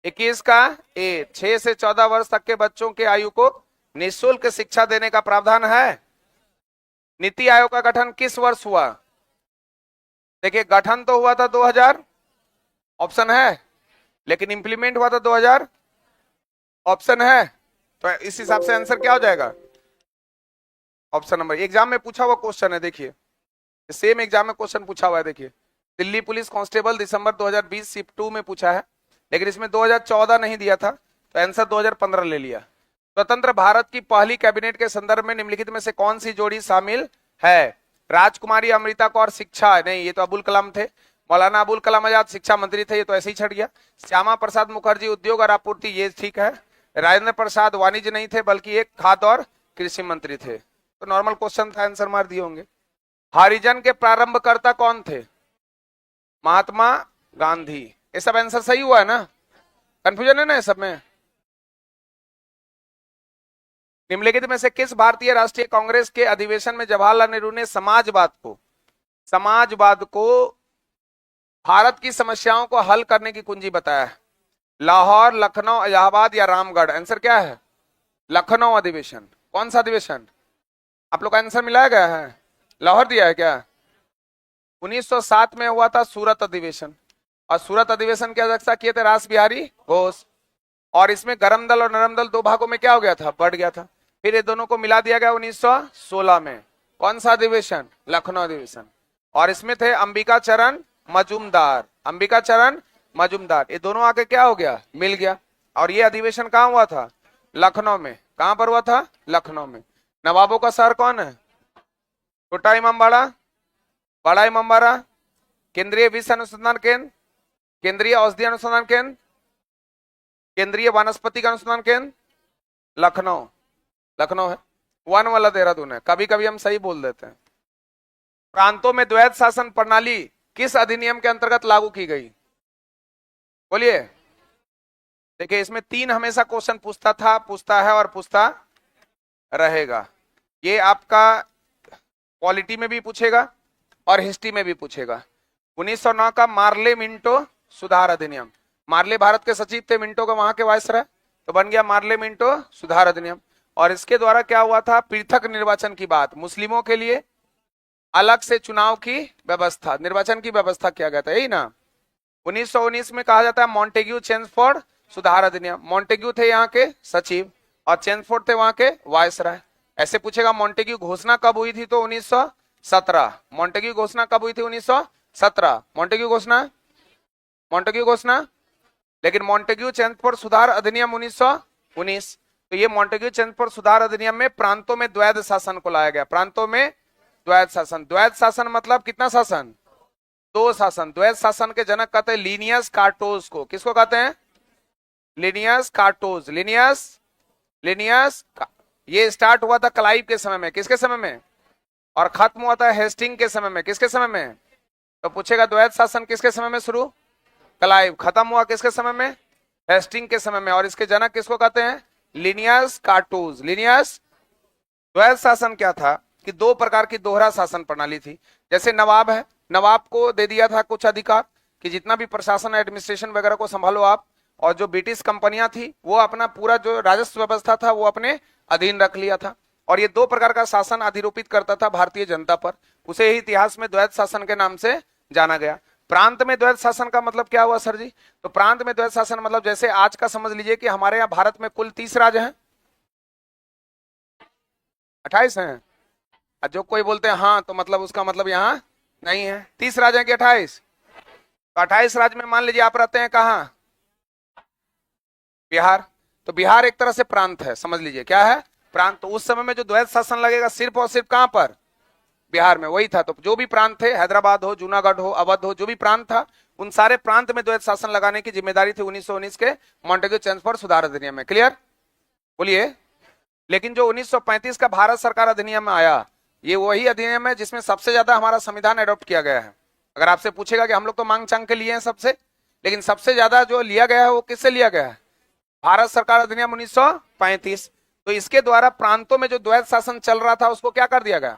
21 का ए, 6 से 14 वर्ष तक के बच्चों के आयु को निःशुल्क शिक्षा देने का प्रावधान है। नीति आयोग का गठन किस वर्ष हुआ? देखिए गठन तो हुआ था 2000, ऑप्शन है, लेकिन इंप्लीमेंट हुआ था 2000, ऑप्शन है। तो इस हिसाब से आंसर क्या हो जाएगा? Option number. एग्जाम में पूछा हुआ क्वेश्चन है, देखिए सेम एग्जाम में क्वेश्चन पूछा हुआ है, देखिए दिल्ली पुलिस कांस्टेबल दिसंबर 2020 शिफ्ट 2 में पूछा है, लेकिन इसमें 2014 नहीं दिया था, तो आंसर 2015 ले लिया। स्वतंत्र भारत की पहली कैबिनेट के संदर्भ में निम्नलिखित में से कौन सी जोड़ी शामिल है? राजकुमारी अमृता कौर शिक्षा, नहीं ये तो अबुल कलाम थे, मौलाना अबुल कलाम आजाद शिक्षा मंत्री थे, ये तो ऐसे ही छट गया। श्यामा प्रसाद मुखर्जी उद्योग और आपूर्ति, ये ठीक है। राजेंद्र प्रसाद वाणिज्य नहीं थे, बल्कि एक खाद्य और कृषि मंत्री थे। तो नॉर्मल क्वेश्चन था, आंसर मार दिए होंगे। हरिजन के प्रारंभकर्ता कौन थे? महात्मा गांधी। ये सब आंसर सही हुआ है ना? कंफ्यूजन है ना ये सब में? निम्नलिखित में से किस भारतीय राष्ट्रीय कांग्रेस के अधिवेशन में जवाहरलाल नेहरू ने समाजवाद को भारत की समस्याओं को हल करने की कुंजी बताया है? लाहौर, लखनऊ, इलाहाबाद या रामगढ़? आंसर क्या है? लखनऊ अधिवेशन। कौन सा अधिवेशन? आप लोग का आंसर मिलाया गया है, लाहौर दिया है क्या? 1907 में हुआ था सूरत अधिवेशन, और सूरत अधिवेशन की अध्यक्षता किए थे रास बिहारी घोष, और इसमें गरम दल और नरम दल दो भागों में क्या हो गया था? बढ़ गया था। फिर ये दोनों को मिला दिया गया 1916 में। कौन सा अधिवेशन? लखनऊ अधिवेशन। और इसमें थे अंबिका चरण मजूमदार, ये दोनों आके क्या हो गया? मिल गया। और ये अधिवेशन कहाँ हुआ था? लखनऊ में। कहां पर हुआ था? लखनऊ में। नवाबों का शहर कौन है? छोटा इमामबाड़ा, बड़ा इमामबाड़ा, केंद्रीय विश्व अनुसंधान केंद्र, केंद्रीय औषधि अनुसंधान केंद्र, केंद्रीय वनस्पति अनुसंधान केंद्र? लखनऊ है। वन वाला देहरादून है, कभी कभी हम सही बोल देते हैं। प्रांतों में द्वैध शासन प्रणाली किस अधिनियम के अंतर्गत लागू की गई? बोलिए। देखिए इसमें 3 हमेशा क्वेश्चन पूछता था, पूछता है और पूछता रहेगा। ये आपका पॉलिटी में भी पूछेगा और हिस्ट्री में भी पूछेगा। 1909 का मार्ले मिंटो सुधार अधिनियम। मार्ले भारत के सचिव थे, मिंटो का वहां के वायसराय, तो बन गया मार्ले मिंटो सुधार अधिनियम। और इसके द्वारा क्या हुआ था? पृथक निर्वाचन की बात, मुस्लिमों के लिए अलग से चुनाव की व्यवस्था, निर्वाचन की व्यवस्था किया गया था, यही ना? 1919 में कहा जाता है मॉन्टेग्यू चेम्सफोर्ड सुधार अधिनियम। मॉन्टेग्यू थे यहाँ के सचिव और चेम्सफोर्ड थे वहां के वायसराय। ऐसे पूछेगा मॉन्टेग्यू घोषणा कब हुई थी? तो 1917। मॉन्टेग्यू घोषणा कब हुई थी? 1917। मॉन्टेग्यू घोषणा मॉन्टेग्यू घोषणा। लेकिन मॉन्टेग्यू चैम्फोर्ड सुधार अधिनियम 1919, तो ये मॉन्टेग्यू चैम्फोर्ड सुधार अधिनियम में प्रांतों में द्वैध शासन को लाया गया। प्रांतों में द्वैध शासन, द्वैध शासन मतलब कितना शासन? दो शासन। द्वैध शासन के जनक कहते हैं लीनियस कार्टोज को। किसको कहते हैं? लिनियस कार्टोज। लिनियस ये स्टार्ट हुआ था क्लाइव के समय में। किसके समय में? और खत्म हुआ था हेस्टिंग के समय में। किसके समय में? तो पूछेगा द्वैध शासन किसके समय में शुरू? क्लाइव। खत्म हुआ किसके समय में? हेस्टिंग के समय में। और इसके जनक किसको कहते हैं? लिनियस कार्टोज। लिनियस। द्वैध शासन क्या था कि दो प्रकार की दोहरा शासन प्रणाली थी। जैसे नवाब है, नवाब को दे दिया था कुछ अधिकार कि जितना भी प्रशासन एडमिनिस्ट्रेशन वगैरह को संभालो आप, और जो ब्रिटिश कंपनियां थी वो अपना पूरा जो राजस्व व्यवस्था था वो अपने अधीन रख लिया था। और ये दो प्रकार का शासन अधिरोपित करता था भारतीय जनता पर। उसे ही इतिहास में द्वैध शासन के नाम से जाना गया। प्रांत में द्वैध शासन का मतलब क्या हुआ सर जी? तो प्रांत में द्वैध शासन मतलब जैसे आज का समझ लीजिए कि हमारे यहाँ भारत में कुल 30 राज्य हैं, 28 हैं। जो कोई बोलते हैं हाँ, तो मतलब उसका मतलब यहाँ नहीं है। 30 राज्य हैं कि 28? तो 28 राज्य में मान लीजिए आप रहते हैं कहाँ? बिहार। तो बिहार एक तरह से प्रांत है, समझ लीजिए क्या है? प्रांत। तो उस समय में जो द्वैध शासन लगेगा सिर्फ और सिर्फ कहां पर? बिहार में। वही था। तो जो भी प्रांत थे, हैदराबाद हो, जूनागढ़ हो, अवध हो, जो भी प्रांत था, उन सारे प्रांत में द्वैध शासन लगाने की जिम्मेदारी थी 1919 के मॉन्टेग्यू चैम्फोर्ड सुधार अधिनियम में। क्लियर? बोलिए। लेकिन जो 1935 का भारत सरकार अधिनियम आया, ये वही अधिनियम है जिसमें सबसे ज्यादा हमारा संविधान एडॉप्ट किया गया है। अगर आपसे पूछेगा कि हम लोग तो मांग चांग के लिए हैं सबसे, लेकिन सबसे ज्यादा जो लिया गया है वो किससे लिया गया है? भारत सरकार अधिनियम 1935। तो इसके द्वारा प्रांतों में जो द्वैध शासन चल रहा था उसको क्या कर दिया गया?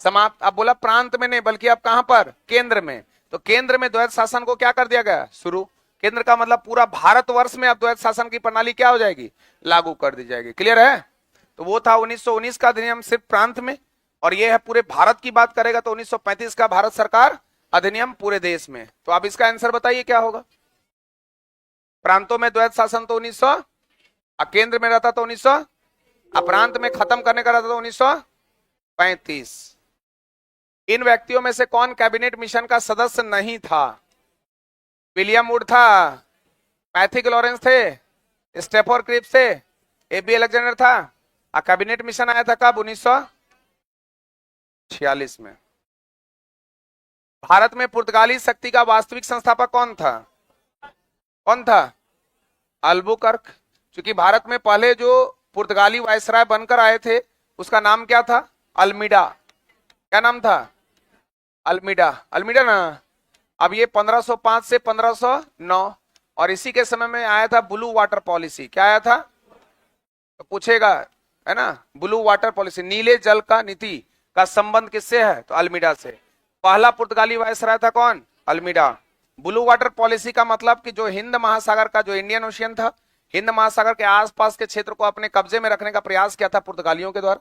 समाप्त। अब बोला प्रांत में नहीं, बल्कि अब कहां पर? केंद्र में। तो केंद्र में द्वैध शासन को क्या कर दिया गया? शुरू। केंद्र का मतलब पूरा भारतवर्ष में अब द्वैध शासन की प्रणाली क्या हो जाएगी? लागू कर दी जाएगी। क्लियर है? तो वो था 1919 का अधिनियम सिर्फ प्रांत में, और ये है पूरे भारत की बात करेगा तो 1935 का भारत सरकार अधिनियम पूरे देश में। तो आप इसका आंसर बताइए क्या होगा? प्रांतों में द्वैध शासन तो 1900, केंद्र में रहता तो 1900, प्रांत में खत्म करने का रहता तो 1935। इन व्यक्तियों में से कौन कैबिनेट मिशन का सदस्य नहीं था? विलियम वुड था, मैथिक लॉरेंस थे, स्टेफोर्ड क्रिप्स थे, एबी अलेक्जेंडर था। कैबिनेट मिशन आया था कब? 1946 में। भारत में पुर्तगाली शक्ति का वास्तविक संस्थापक कौन था? कौन था? अल्बुकर्क। क्योंकि भारत में पहले जो पुर्तगाली वायसराय बनकर आए थे उसका नाम क्या था? अल्मीडा। क्या नाम था? अल्मीडा। अल्मीडा ना। अब ये 1505 से 1509, और इसी के समय में आया था ब्लू वाटर पॉलिसी। क्या आया था? तो पूछेगा है ना, ब्लू वाटर पॉलिसी, नीले जल का नीति का संबंध किससे है? तो अल्मीडा से। पहला पुर्तगाली वायसराय था कौन? अल्मीडा। ब्लू वाटर पॉलिसी का मतलब कि जो हिंद महासागर का जो इंडियन ओशियन था, हिंद महासागर के आसपास के क्षेत्र को अपने कब्जे में रखने का प्रयास किया था पुर्तगालियों के द्वारा।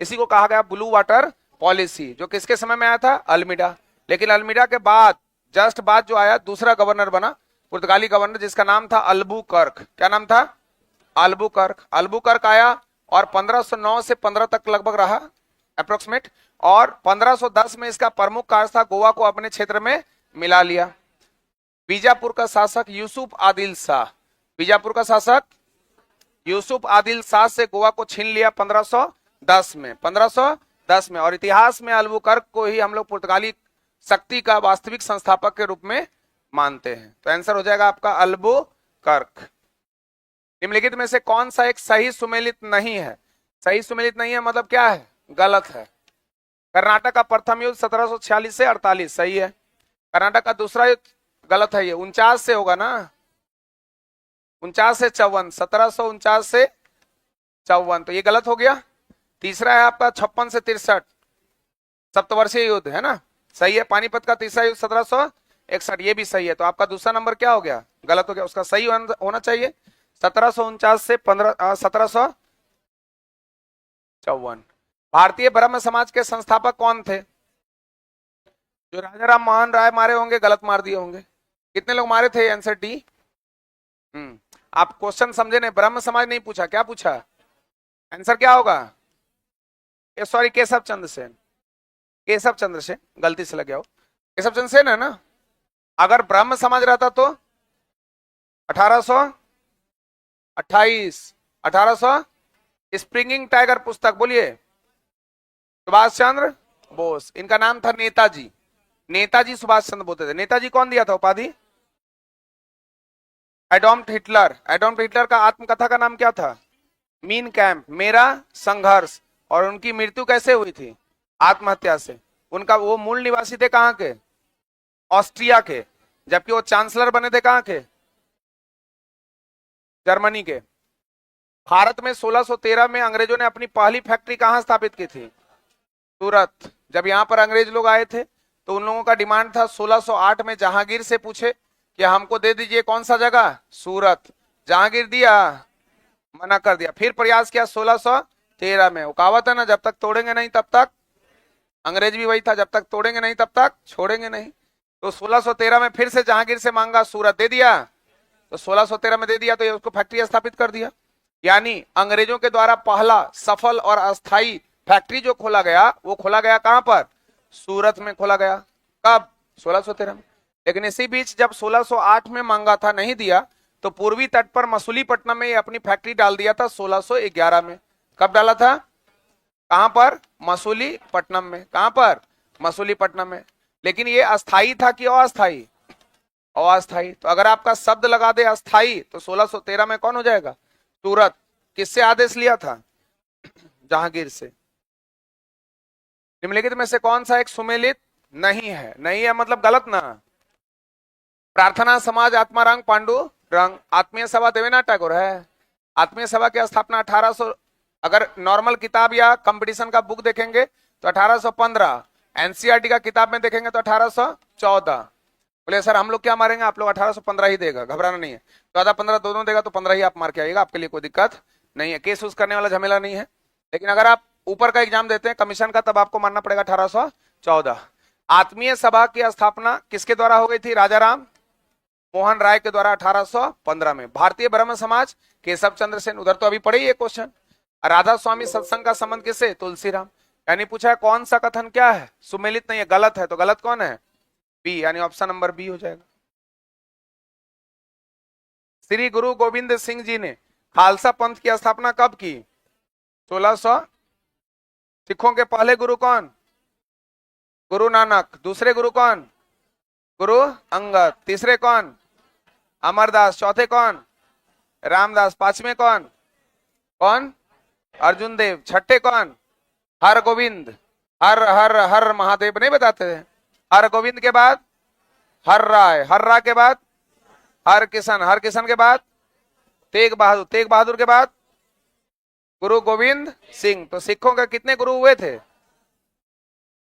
इसी को कहा गया ब्लू वाटर पॉलिसी, जो किसके समय में आया था? अल्मीडा। लेकिन अल्मीडा के बाद जस्ट बाद जो आया दूसरा गवर्नर बना, पुर्तगाली गवर्नर, जिसका नाम था अल्बुकर्क। क्या नाम था? अल्बुकर्क। अल्बुकर्क आया और 1509 से 15 तक लगभग रहा अप्रोक्सीमेट, और 1510 में इसका प्रमुख कार्य था गोवा को अपने क्षेत्र में मिला लिया। बीजापुर का शासक यूसुफ आदिल शाह, बीजापुर का शासक यूसुफ आदिल शाह से गोवा को छीन लिया 1510 में। 1510 में। और इतिहास में अल्बुकर्क को ही हम लोग पुर्तगाली शक्ति का वास्तविक संस्थापक के रूप में मानते हैं। तो आंसर हो जाएगा आपका अल्बुकर्क। निम्नलिखित में से कौन सा एक सही सुमेलित नहीं है? सही सुमेलित नहीं है मतलब क्या है? गलत है। कर्नाटक का प्रथम युद्ध 1746 से 48 सही है। कर्नाटक का दूसरा युद्ध गलत है, ये 49 से होगा ना, 49 से 54, 1749 से 54, तो ये गलत हो गया। तीसरा है आपका 56 से 63, सप्तवर्षीय युद्ध है ना, सही है। पानीपत का तीसरा युद्ध 1761, ये भी सही है। तो आपका दूसरा नंबर क्या हो गया? गलत हो गया। उसका सही होना चाहिए 1749 से 1754। भारतीय ब्रह्म समाज के संस्थापक कौन थे? जो राजाराम मोहन राय मारे होंगे, गलत मार दिए होंगे। कितने लोग मारे थे? Answer D. आप क्वेश्चन समझे नहीं, ब्रह्म समाज नहीं पूछा, क्या पूछा? आंसर क्या होगा? सॉरी, केशव चंद्र सेन। केशव चंद्र सेन, गलती से लग गया हो। केशव चंद्र सेन है ना। अगर ब्रह्म समाज रहता तो 1828, 1800 स्प्रिंगिंग टाइगर पुस्तक बोलिए। सुभाष चंद्र बोस, इनका नाम था नेताजी। नेताजी सुभाष चंद्र बोलते थे। नेताजी कौन दिया था उपाधि? Adolf Hitler. एडॉल्फ हिटलर का आत्मकथा का नाम क्या था? मीन कैंप, मेरा संघर्ष। और उनकी मृत्यु कैसे हुई थी? आत्महत्या से। उनका वो मूल निवासी थे कहां के? ऑस्ट्रिया के। जबकि वो चांसलर बने थे कहां के? जर्मनी के। भारत में 1613 में अंग्रेजों ने अपनी पहली फैक्ट्री कहां स्थापित की थी? सूरत। जब यहां पर अंग्रेज लोग आए थे तो उन लोगों का डिमांड था 1608 में जहांगीर से पूछे कि हमको दे दीजिए कौन सा जगह? सूरत। जहांगीर दिया? मना कर दिया। फिर प्रयास किया 1613 में। वो कहावत है ना, जब तक तोड़ेंगे नहीं तब तक। अंग्रेज भी वही था, जब तक तोड़ेंगे नहीं तब तक छोड़ेंगे नहीं। तो 1613 में फिर से जहांगीर से मांगा, सूरत दे दिया। तो 1613 में दे दिया तो ये उसको फैक्ट्री स्थापित कर दिया। यानी अंग्रेजों के द्वारा पहला सफल और अस्थायी फैक्ट्री जो खोला गया वो खोला गया कहां पर? सूरत में खोला गया। कब? 1613 में। लेकिन इसी बीच जब 1608 में मांगा था, नहीं दिया, तो पूर्वी तट पर मसूलीपट्टनम में अपनी फैक्ट्री डाल दिया था 1611 में। कब डाला था? कहां पर? मसूलीपट्टनम में। कहां पर? मसूलीपट्टनम में। लेकिन ये अस्थाई था कि अस्थाई? अस्थाई। तो अगर आपका शब्द लगा दे अस्थाई तो 1613 में कौन हो जाएगा? सूरत। किससे आदेश लिया था? जहांगीर से। निम्नलिखित में से कौन सा एक सुमेलित नहीं है? नहीं है मतलब गलत ना। प्रार्थना समाज आत्माराम पांडु रंग। आत्मीय सभा देवेंद्रनाथ टैगोर है। आत्मीय सभा की स्थापना 1800, अगर नॉर्मल किताब या कंपटीशन का बुक देखेंगे तो 1815, एनसीईआरटी का किताब में देखेंगे तो 1814। बोले सर हम लोग क्या मारेंगे? आप लोग 1815 ही देगा, घबराना नहीं है। 14-15 दोनों देगा तो 15 ही आप मार के आइएगा, आपके लिए कोई दिक्कत नहीं है। केस उस करने वाला झमेला नहीं है। लेकिन अगर आप ऊपर का एग्जाम देते हैं कमीशन का, तब आपको मानना पड़ेगा 1814। आत्मीय सभा की स्थापना किसके द्वारा हो गई थी? राजा राम मोहन राय के द्वारा 1815 में। भारतीय ब्रह्म समाज केशव चंद्र सेन। उधर तो अभी पढ़े ये क्वेश्चन। राधा स्वामी सत्संग का संबंध किससे? तुलसीराम। यानी पूछा है कौन सा कथन क्या है? सुमेलित नहीं है, गलत है। तो गलत कौन है? बी, यानी ऑप्शन नंबर बी हो जाएगा। श्री गुरु गोविंद सिंह जी ने खालसा पंथ की स्थापना कब की? 1600। सिखों के पहले गुरु कौन? गुरु नानक। दूसरे गुरु कौन? गुरु अंगद। तीसरे कौन? अमरदास। चौथे कौन? रामदास। पांचवें कौन? कौन? अर्जुन देव। छठे कौन? हर गोविंद। हर हर हर महादेव नहीं बताते थे? हर गोविंद के बाद हर राय। हर राय के बाद हर किशन। हर किशन के बाद तेग बहादुर। तेग बहादुर के बाद गुरु गोविंद सिंह। तो सिखों के कितने गुरु हुए थे?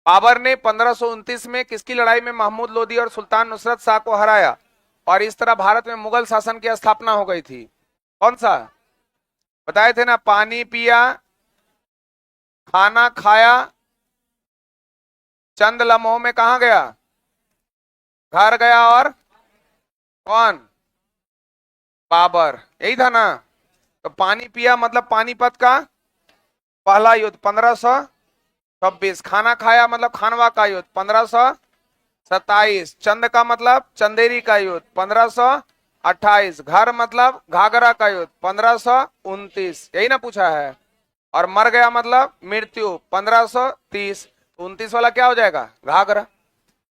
बाबर ने 1529 में किसकी लड़ाई में महमूद लोदी और सुल्तान नुसरत शाह को हराया और इस तरह भारत में मुगल शासन की स्थापना हो गई थी? कौन सा? बताए थे ना, पानी पिया, खाना खाया, चंद लम्हों में कहां गया? घर गया। और कौन? बाबर। यही था ना। तो पानी पिया मतलब पानीपत का पहला युद्ध 1526। खाना खाया मतलब खानवा का युद्ध 1527। चंद का मतलब चंदेरी का युद्ध 1528। घर मतलब घाघरा का युद्ध 1529। यही ना पूछा है। और मर गया मतलब मृत्यु 1530। 29 वाला क्या हो जाएगा? घाघरा।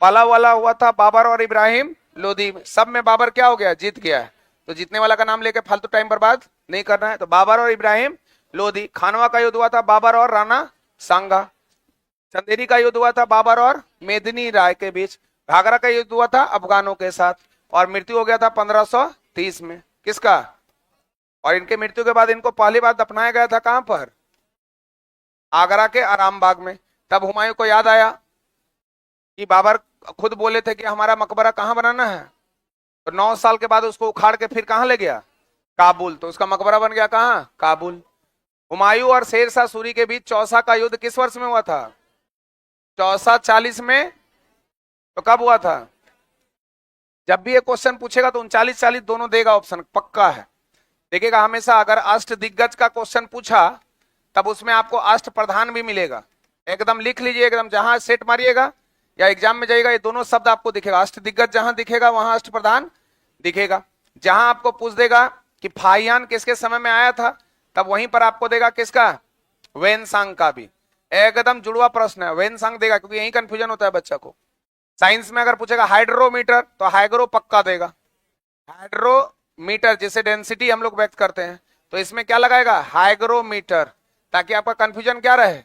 पहला वाला हुआ था बाबर और इब्राहिम लोदी। सब में बाबर क्या हो गया? जीत गया है। तो जीतने वाला का नाम लेके फालतू टाइम बर्बाद नहीं करना है। तो बाबर और इब्राहिम लोदी। खानवा का युद्ध हुआ था बाबर और राणा सांगा। चंदेरी का युद्ध हुआ था बाबर और मेदिनी राय के बीच। घाघरा का युद्ध हुआ था अफगानों के साथ। और मृत्यु हो गया था 1530 में। किसका? और इनके मृत्यु के बाद इनको पहली बार दफनाया गया था कहां पर? आगरा के आराम बाग में। तब हुमायूं को याद आया कि बाबर खुद बोले थे कि हमारा मकबरा कहां बनाना है। तो 9 साल के बाद उसको उखाड़ के फिर कहां ले गया? काबुल। तो उसका मकबरा बन गया कहां? काबुल। हुमायूं और शेरशाह सूरी के बीच चौसा का युद्ध किस वर्ष में हुआ था? चौसा 40 में। तो कब हुआ था? जब भी ये क्वेश्चन पूछेगा तो 39-40 दोनों देगा, ऑप्शन पक्का है। देखिएगा हमेशा अगर अष्ट दिग्गज का क्वेश्चन पूछा तब उसमें आपको अष्ट प्रधान भी मिलेगा। एकदम लिख लीजिए, एकदम जहां सेट मारिएगा या एग्जाम में जाइएगा ये दोनों शब्द आपको दिखेगा। अष्ट दिग्गज जहां दिखेगा वहां अष्ट प्रधान दिखेगा। जहां आपको पूछ देगा कि फाहियान किसके समय में आया था, तब वहीं पर आपको देगा किसका, वेनसांग का भी। एकदम जुड़वा प्रश्न है, वेनसांग देगा, क्योंकि यही कंफ्यूजन होता है बच्चा को। साइंस में अगर पूछेगा हाइड्रोमीटर तो हाइग्रो पक्का देगा, हाइड्रोमीटर जिसे डेंसिटी हम लोग व्यक्त करते हैं, तो इसमें क्या लगाएगा, हाइग्रोमीटर, ताकि आपका कंफ्यूजन क्या रहे,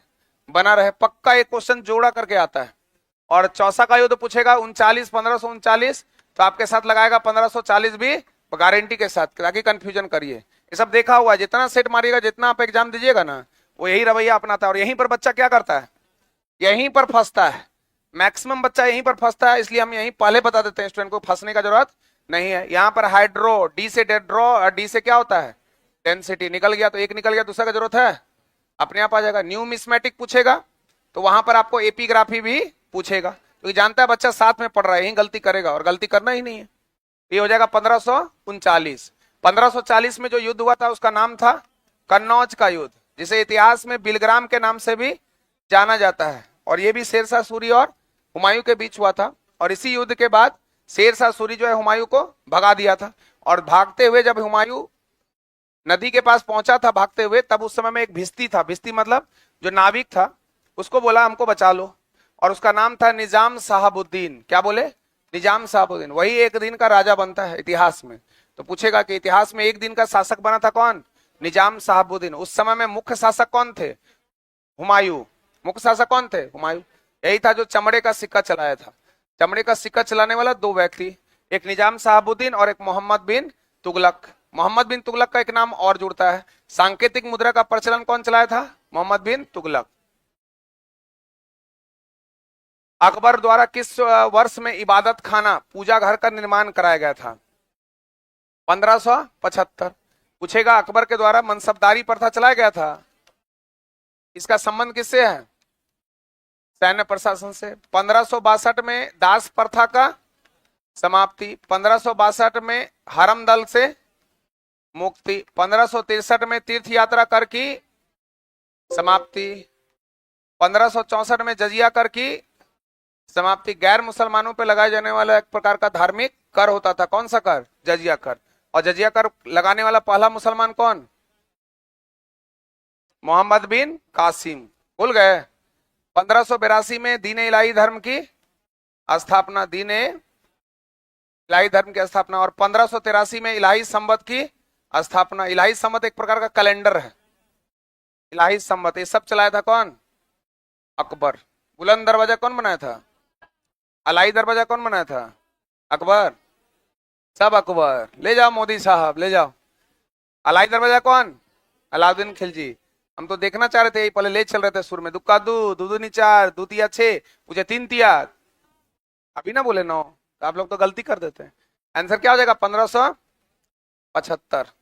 बना रहे। पक्का एक क्वेश्चन जोड़ा करके आता है। और चौसा का युद्ध पूछेगा 39 1539, तो आपके साथ लगाएगा 1540 भी गारंटी के साथ, ताकि कंफ्यूजन करिए। ये सब देखा हुआ है, जितना सेट मारिएगा, जितना आप एग्जाम दीजिएगा ना, वो यही रवैया अपनाता है। और यहीं पर बच्चा क्या करता है, यहीं पर फंसता है, मैक्सिमम बच्चा यहीं पर फंसता है। इसलिए हम यहीं पहले बता देते हैं, स्टूडेंट को फंसने का जरूरत नहीं है। यहाँ पर हाइड्रो, डी से डेड्रो, और डी से क्या होता है, डेंसिटी। निकल गया तो एक निकल गया, दूसरा का जरूरत है, अपने आप आ जाएगा। न्यूमिस्मेटिक पूछेगा तो वहां पर आपको एपिग्राफी भी पूछेगा, क्योंकि जानता है बच्चा साथ में पढ़ रहा है, यही गलती करेगा, और गलती करना ही नहीं है। ये हो जाएगा 1539। 1540 में जो युद्ध हुआ था उसका नाम था कन्नौज का युद्ध, जिसे इतिहास में बिलग्राम के नाम से भी जाना जाता है। और ये भी शेरशाह सूरी और हुमायूं के बीच हुआ था। और इसी युद्ध के बाद शेरशाह सूरी जो है हुमायूं को भगा दिया था। और भागते हुए जब हुमायूं नदी के पास पहुंचा था भागते हुए, तब उस समय में एक भिस्ती था, भिस्ती मतलब जो नाविक था, उसको बोला हमको बचा लो, और उसका नाम था निजाम साहबुद्दीन। क्या बोले, निजाम साहबुद्दीन। वही एक दिन का राजा बनता है इतिहास में। तो पूछेगा कि इतिहास में एक दिन का शासक बना था कौन, निजाम साहबुद्दीन। उस समय में मुख्य शासक कौन थे, हुमायूं। मुख्य शासक कौन थे, हुमायूं। यही था जो चमड़े का सिक्का चलाया था। चमड़े का सिक्का चलाने वाला दो व्यक्ति, एक निजाम साहबुद्दीन और एक मोहम्मद बिन तुगलक। मोहम्मद बिन तुगलक का एक नाम और जुड़ता है। सांकेतिक मुद्रा का प्रचलन कौन चलाया था, मोहम्मद बिन तुगलक। अकबर द्वारा किस वर्ष में इबादत खाना, पूजा घर का निर्माण कराया गया था, 1575। पूछेगा अकबर के द्वारा मनसबदारी प्रथा चलाया गया था, इसका संबंध किससे है, सैन्य प्रशासन से। 1562 में दास प्रथा का समाप्ति, 1562 में हरम दल से मुक्ति, 1563 में तीर्थ यात्रा कर की समाप्ति, 1564 में जजिया कर की समाप्ति। गैर मुसलमानों पर लगाए जाने वाला एक प्रकार का धार्मिक कर होता था, कौन सा कर, जजिया कर। और जजिया कर लगाने वाला पहला मुसलमान कौन, मोहम्मद बिन कासिम। भूल गए। 1582 में दीन इलाही धर्म की स्थापना, दीन इलाही धर्म की स्थापना। और 1583 में इलाही संवत की स्थापना। इलाही संवत एक प्रकार का कैलेंडर है, इलाही संवत। ये सब चलाया था कौन, अकबर। बुलंद दरवाजा कौन बनाया था, अलाई दरवाजा कौन बनाया था, अकबर। सब अकबर। ले जाओ मोदी साहब, ले जाओ। अलाई दरवाजा कौन, अलाउद्दीन खिलजी। हम तो देखना चाह रहे थे, पहले ले चल रहे थे सुर में, दुक्का दू, दू दूनी चार, दू तिया 6, मुझे 3 तिया, अभी ना बोले 9, तो आप लोग तो गलती कर देते हैं। आंसर क्या हो जाएगा, 1575।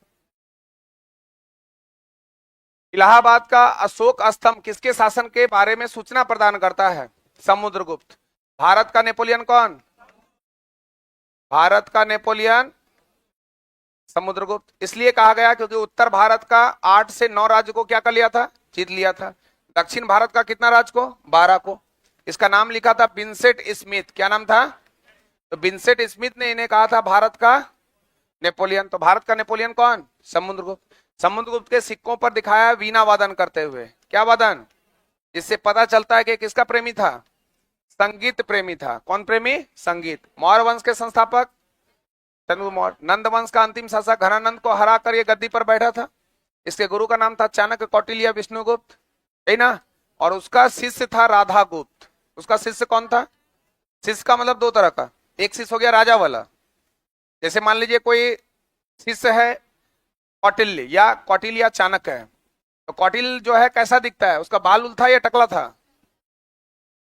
इलाहाबाद का अशोक स्तंभ किसके शासन के बारे में सूचना प्रदान करता है, समुद्रगुप्त। भारत का नेपोलियन कौन, भारत का नेपोलियन समुद्रगुप्त। इसलिए कहा गया क्योंकि उत्तर भारत का 8 से 9 राज्य को क्या कर लिया था, जीत लिया था। दक्षिण भारत का कितना राज्य को, 12 को। इसका नाम लिखा था विंसेंट स्मिथ। क्या नाम था, तो विंसेंट स्मिथ ने इन्हें कहा था भारत का नेपोलियन। तो भारत का नेपोलियन कौन, समुद्रगुप्त। समुद्रगुप्त के सिक्कों पर दिखाया वीणा वादन करते हुए, क्या वादन, जिससे पता चलता है कि किसका प्रेमी था, संगीत प्रेमी था। कौन प्रेमी, संगीत। मौर्य वंश के संस्थापक चंद्रगुप्त मौर्य। नंद वंश का अंतिम शासक हरानंद को हरा कर ये गद्दी पर बैठा था। इसके गुरु का नाम था चाणक्य, कौटिल्य, विष्णुगुप्त, है ना। और उसका शिष्य था राधागुप्त। उसका शिष्य कौन था, शिष्य का मतलब 2 तरह का, एक शिष्य हो गया राजा वाला, जैसे मान लीजिए कोई शिष्य है कौटिल्य या कौटिल्य चाणक्य है, तो कौटिल्य जो है कैसा दिखता है, उसका बाल उल था या टकला था,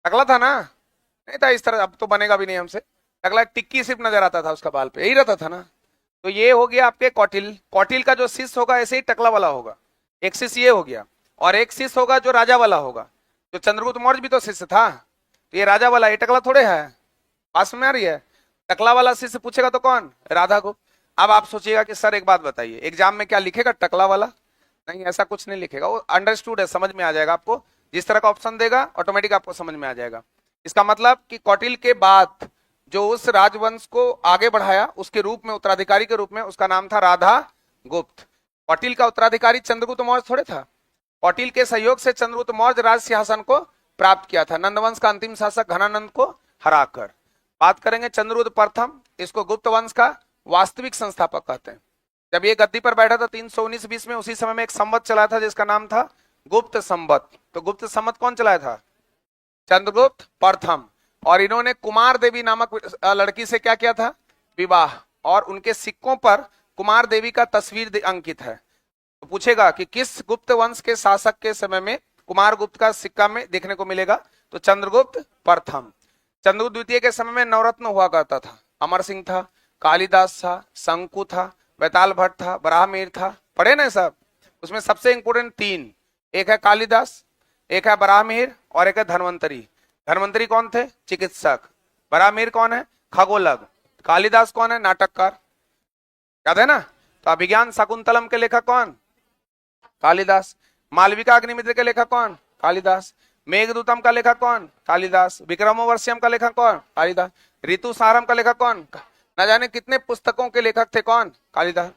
टकला था ना, नहीं था इस तरह, अब तो बनेगा भी नहीं हमसे। टकला, टिक्की सिर्फ नजर आता था उसका बाल पे, यही रहता था ना। तो ये हो गया आपके कौटिल। कौटिल का जो शिष्य होगा ऐसे ही टकला वाला होगा, एक शिष्य ये हो गया। और एक शिष्य होगा जो राजा वाला होगा। जो चंद्रगुप्त मौर्य भी तो शिष्य था, तो ये राजा वाला, ये टकला थोड़े है। पास में आ रही है, टकला वाला शिष्य पूछेगा तो कौन, राधागुप्त। अब आप सोचिएगा कि सर एक बात बताइए, एग्जाम में क्या लिखेगा, टकला वाला, नहीं ऐसा कुछ नहीं लिखेगा, वो अंडरस्टूड है, समझ में आ जाएगा आपको। जिस तरह का ऑप्शन देगा ऑटोमेटिक आपको समझ में आ जाएगा। इसका मतलब कि कौटिल के बाद जो उस राजवंश को आगे बढ़ाया उसके रूप में, उत्तराधिकारी के रूप में, उसका नाम था राधा गुप्त। कौटिल का उत्तराधिकारी चंद्रगुप्त मौर्य थोड़े था। कौटिल के सहयोग से चंद्रगुप्त मौर्य राज सिंहासन को प्राप्त किया था, नंदवंश का अंतिम शासक घनानंद को हराकर। बात करेंगे चंद्रगुप्त प्रथम, इसको गुप्त वंश का वास्तविक संस्थापक कहते हैं। जब ये गद्दी पर बैठा था 319 में, उसी समय में एक संवत चला था जिसका नाम था गुप्त संवत। तो गुप्त संवत कौन चलाया था? चंद्रगुप्त प्रथम। और इन्होंने कुमार देवी नामक लड़की से क्या किया था? विवाह। और उनके सिक्कों पर कुमार देवी का तस्वीर अंकित है। तो पूछेगा कि किस गुप्त वंश के शासक के समय में कुमार गुप्त का सिक्का में देखने को मिलेगा? तो चंद्रगुप्त प्रथम। चंद्रगुप्त द्वितीय के समय में नवरत्न हुआ करता था। अमर सिंह था, कालिदास था, शंकु था, बैताल भट्ट था, बराहमीर था, पढ़े ना सब? उसमें सबसे इंपोर्टेंट तीन, एक है कालिदास, एक है बराहमीर और एक है धन्वंतरी। धन्वंतरी कौन थे? चिकित्सक। बराहमीर कौन है? खगोलक। कालिदास कौन है? नाटककार। याद है ना? तो अभिज्ञान शाकुंतलम के लेखक कौन? कालिदास। मालविका अग्निमित्र के लेखक कौन? कालिदास। मेघदूतम का लेखक कौन? कालिदास। विक्रमोर्वशीयम का लेखक कौन? कालिदास। ऋतुसारम का लेखक कौन? न जाने कितने पुस्तकों के लेखक थे कौन? कालिदास।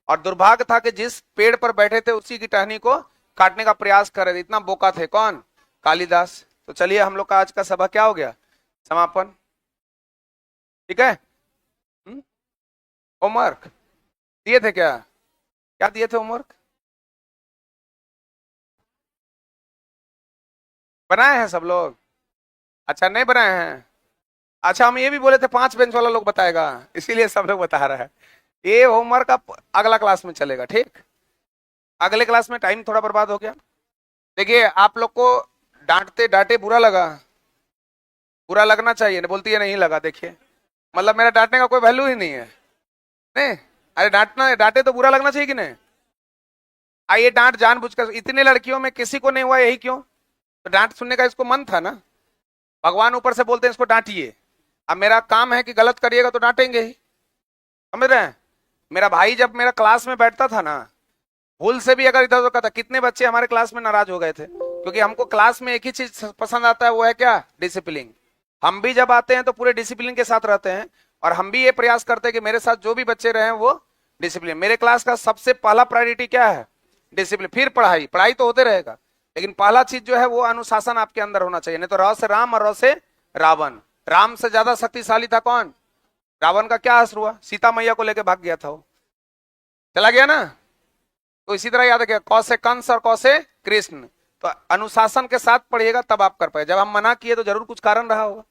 और दुर्भाग्य था कि जिस पेड़ पर बैठे थे उसी की टहनी को काटने का प्रयास कर रहे थे, इतना बोका थे कौन? कालिदास। तो चलिए हम लोग का आज का सभा क्या हो गया? समापन। ठीक है? होमवर्क दिए थे क्या? क्या दिए थे होमवर्क? बनाए हैं सब लोग? अच्छा नहीं बनाए हैं? अच्छा हम ये भी बोले थे 5 बेंच वाला लोग बताएगा, इसीलिए सब लोग बता रहा है। ये होमवर्क अब अगला क्लास में चलेगा, ठीक? अगले क्लास में टाइम थोड़ा बर्बाद हो गया। देखिए आप लोग को डांटते डांटे बुरा लगा? बुरा लगना चाहिए, बोलती है नहीं लगा। देखिए मतलब मेरा डांटने का कोई वैल्यू ही नहीं है। नहीं, अरे डांटना, डांटे तो बुरा लगना चाहिए कि नहीं? आइए डांट जानबूझकर, इतने लड़कियों में किसी को नहीं हुआ, यही क्यों? तो डांट सुनने का इसको मन था ना। भगवान ऊपर से बोलते हैं इसको डांटिए। अब मेरा काम है कि गलत करिएगा तो डांटेंगे ही, समझ रहे हैं? मेरा भाई जब मेरा क्लास में बैठता था ना, भूल से भी अगर इधर उधर करता, कितने बच्चे हमारे क्लास में नाराज हो गए थे, क्योंकि हमको क्लास में एक ही चीज पसंद आता है, वो है क्या? डिसिप्लिन। हम भी जब आते हैं तो पूरे डिसिप्लिन के साथ रहते हैं, और हम भी ये प्रयास करते हैं कि मेरे साथ जो भी बच्चे रहे वो डिसिप्लिन। मेरे क्लास का सबसे पहला प्रायोरिटी क्या है? डिसिप्लिन। फिर पढ़ाई, पढ़ाई तो होते रहेगा, लेकिन पहला चीज जो है वो अनुशासन आपके अंदर होना चाहिए। नहीं तो र से राम और र से रावण। राम से ज्यादा शक्तिशाली था कौन? रावण का क्या असर हुआ? सीता मैया को लेकर भाग गया था, वो चला गया ना। तो इसी तरह याद रखिएगा, कौ से कंस और कौ से कृष्ण। तो अनुशासन के साथ पढ़िएगा तब आप कर पाए। जब हम मना किए तो जरूर कुछ कारण रहा होगा,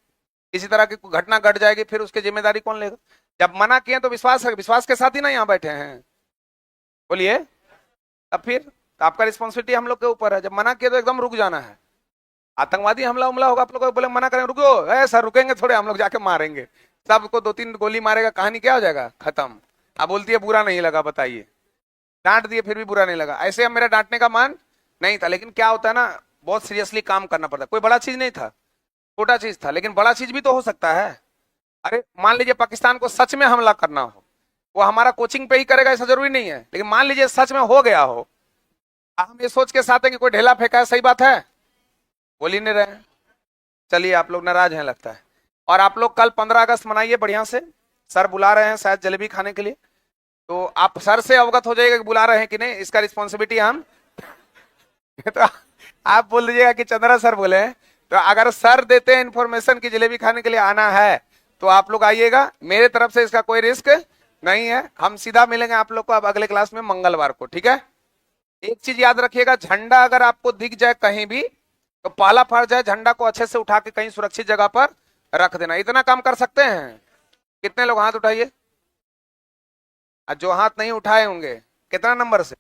इसी तरह की घटना घट जाएगी, फिर उसकी जिम्मेदारी कौन लेगा? जब मना किए तो विश्वास है, विश्वास के साथ ही ना यहाँ बैठे हैं, बोलिए। अब फिर तो आपका रिस्पॉन्सिबिलिटी हम लोग के ऊपर है। जब मना किए तो एकदम रुक जाना है। आतंकवादी हमला होगा, आप लोग बोले मना करें, रुको सर, रुकेंगे थोड़े, हम लोग जाके मारेंगे सबको, 2-3 गोली मारेगा, कहानी क्या हो जाएगा? खत्म। आप बोलती है बुरा नहीं लगा, बताइए। डांट दिए फिर भी बुरा नहीं लगा। ऐसे अब मेरा डांटने का मान नहीं था, लेकिन क्या होता है ना, बहुत सीरियसली काम करना पड़ता है। कोई बड़ा चीज नहीं था, छोटा चीज था, लेकिन बड़ा चीज भी तो हो सकता है। अरे मान लीजिए पाकिस्तान को सच में हमला करना हो, वो हमारा कोचिंग पे ही करेगा ऐसा जरूरी नहीं है, लेकिन मान लीजिए सच में हो गया हो, हम ये सोच के साथ है कि कोई ढेला फेंका है, सही बात है? बोल ही नहीं रहे। चलिए आप लोग नाराज हैं लगता है। और आप लोग कल 15 अगस्त मनाइए बढ़िया से। सर बुला रहे हैं शायद जलेबी खाने के लिए, तो आप सर से अवगत हो जाइएगा कि बुला रहे हैं कि नहीं, इसका रिस्पॉन्सिबिलिटी हम तो आप बोल दीजिएगा कि चंद्रा सर बोले हैं। तो अगर सर देते हैं इन्फॉर्मेशन की जलेबी खाने के लिए आना है तो आप लोग आइएगा। मेरे तरफ से इसका कोई रिस्क नहीं है। हम सीधा मिलेंगे आप लोग को अब अगले क्लास में मंगलवार को, ठीक है? एक चीज याद रखिएगा, झंडा अगर आपको दिख जाए कहीं भी तो पहला फर्ज है झंडा को अच्छे से उठा के कहीं सुरक्षित जगह पर रख देना। इतना काम कर सकते हैं? कितने लोग हाथ उठाइए। जो हाथ नहीं उठाए होंगे, कितना नंबर से?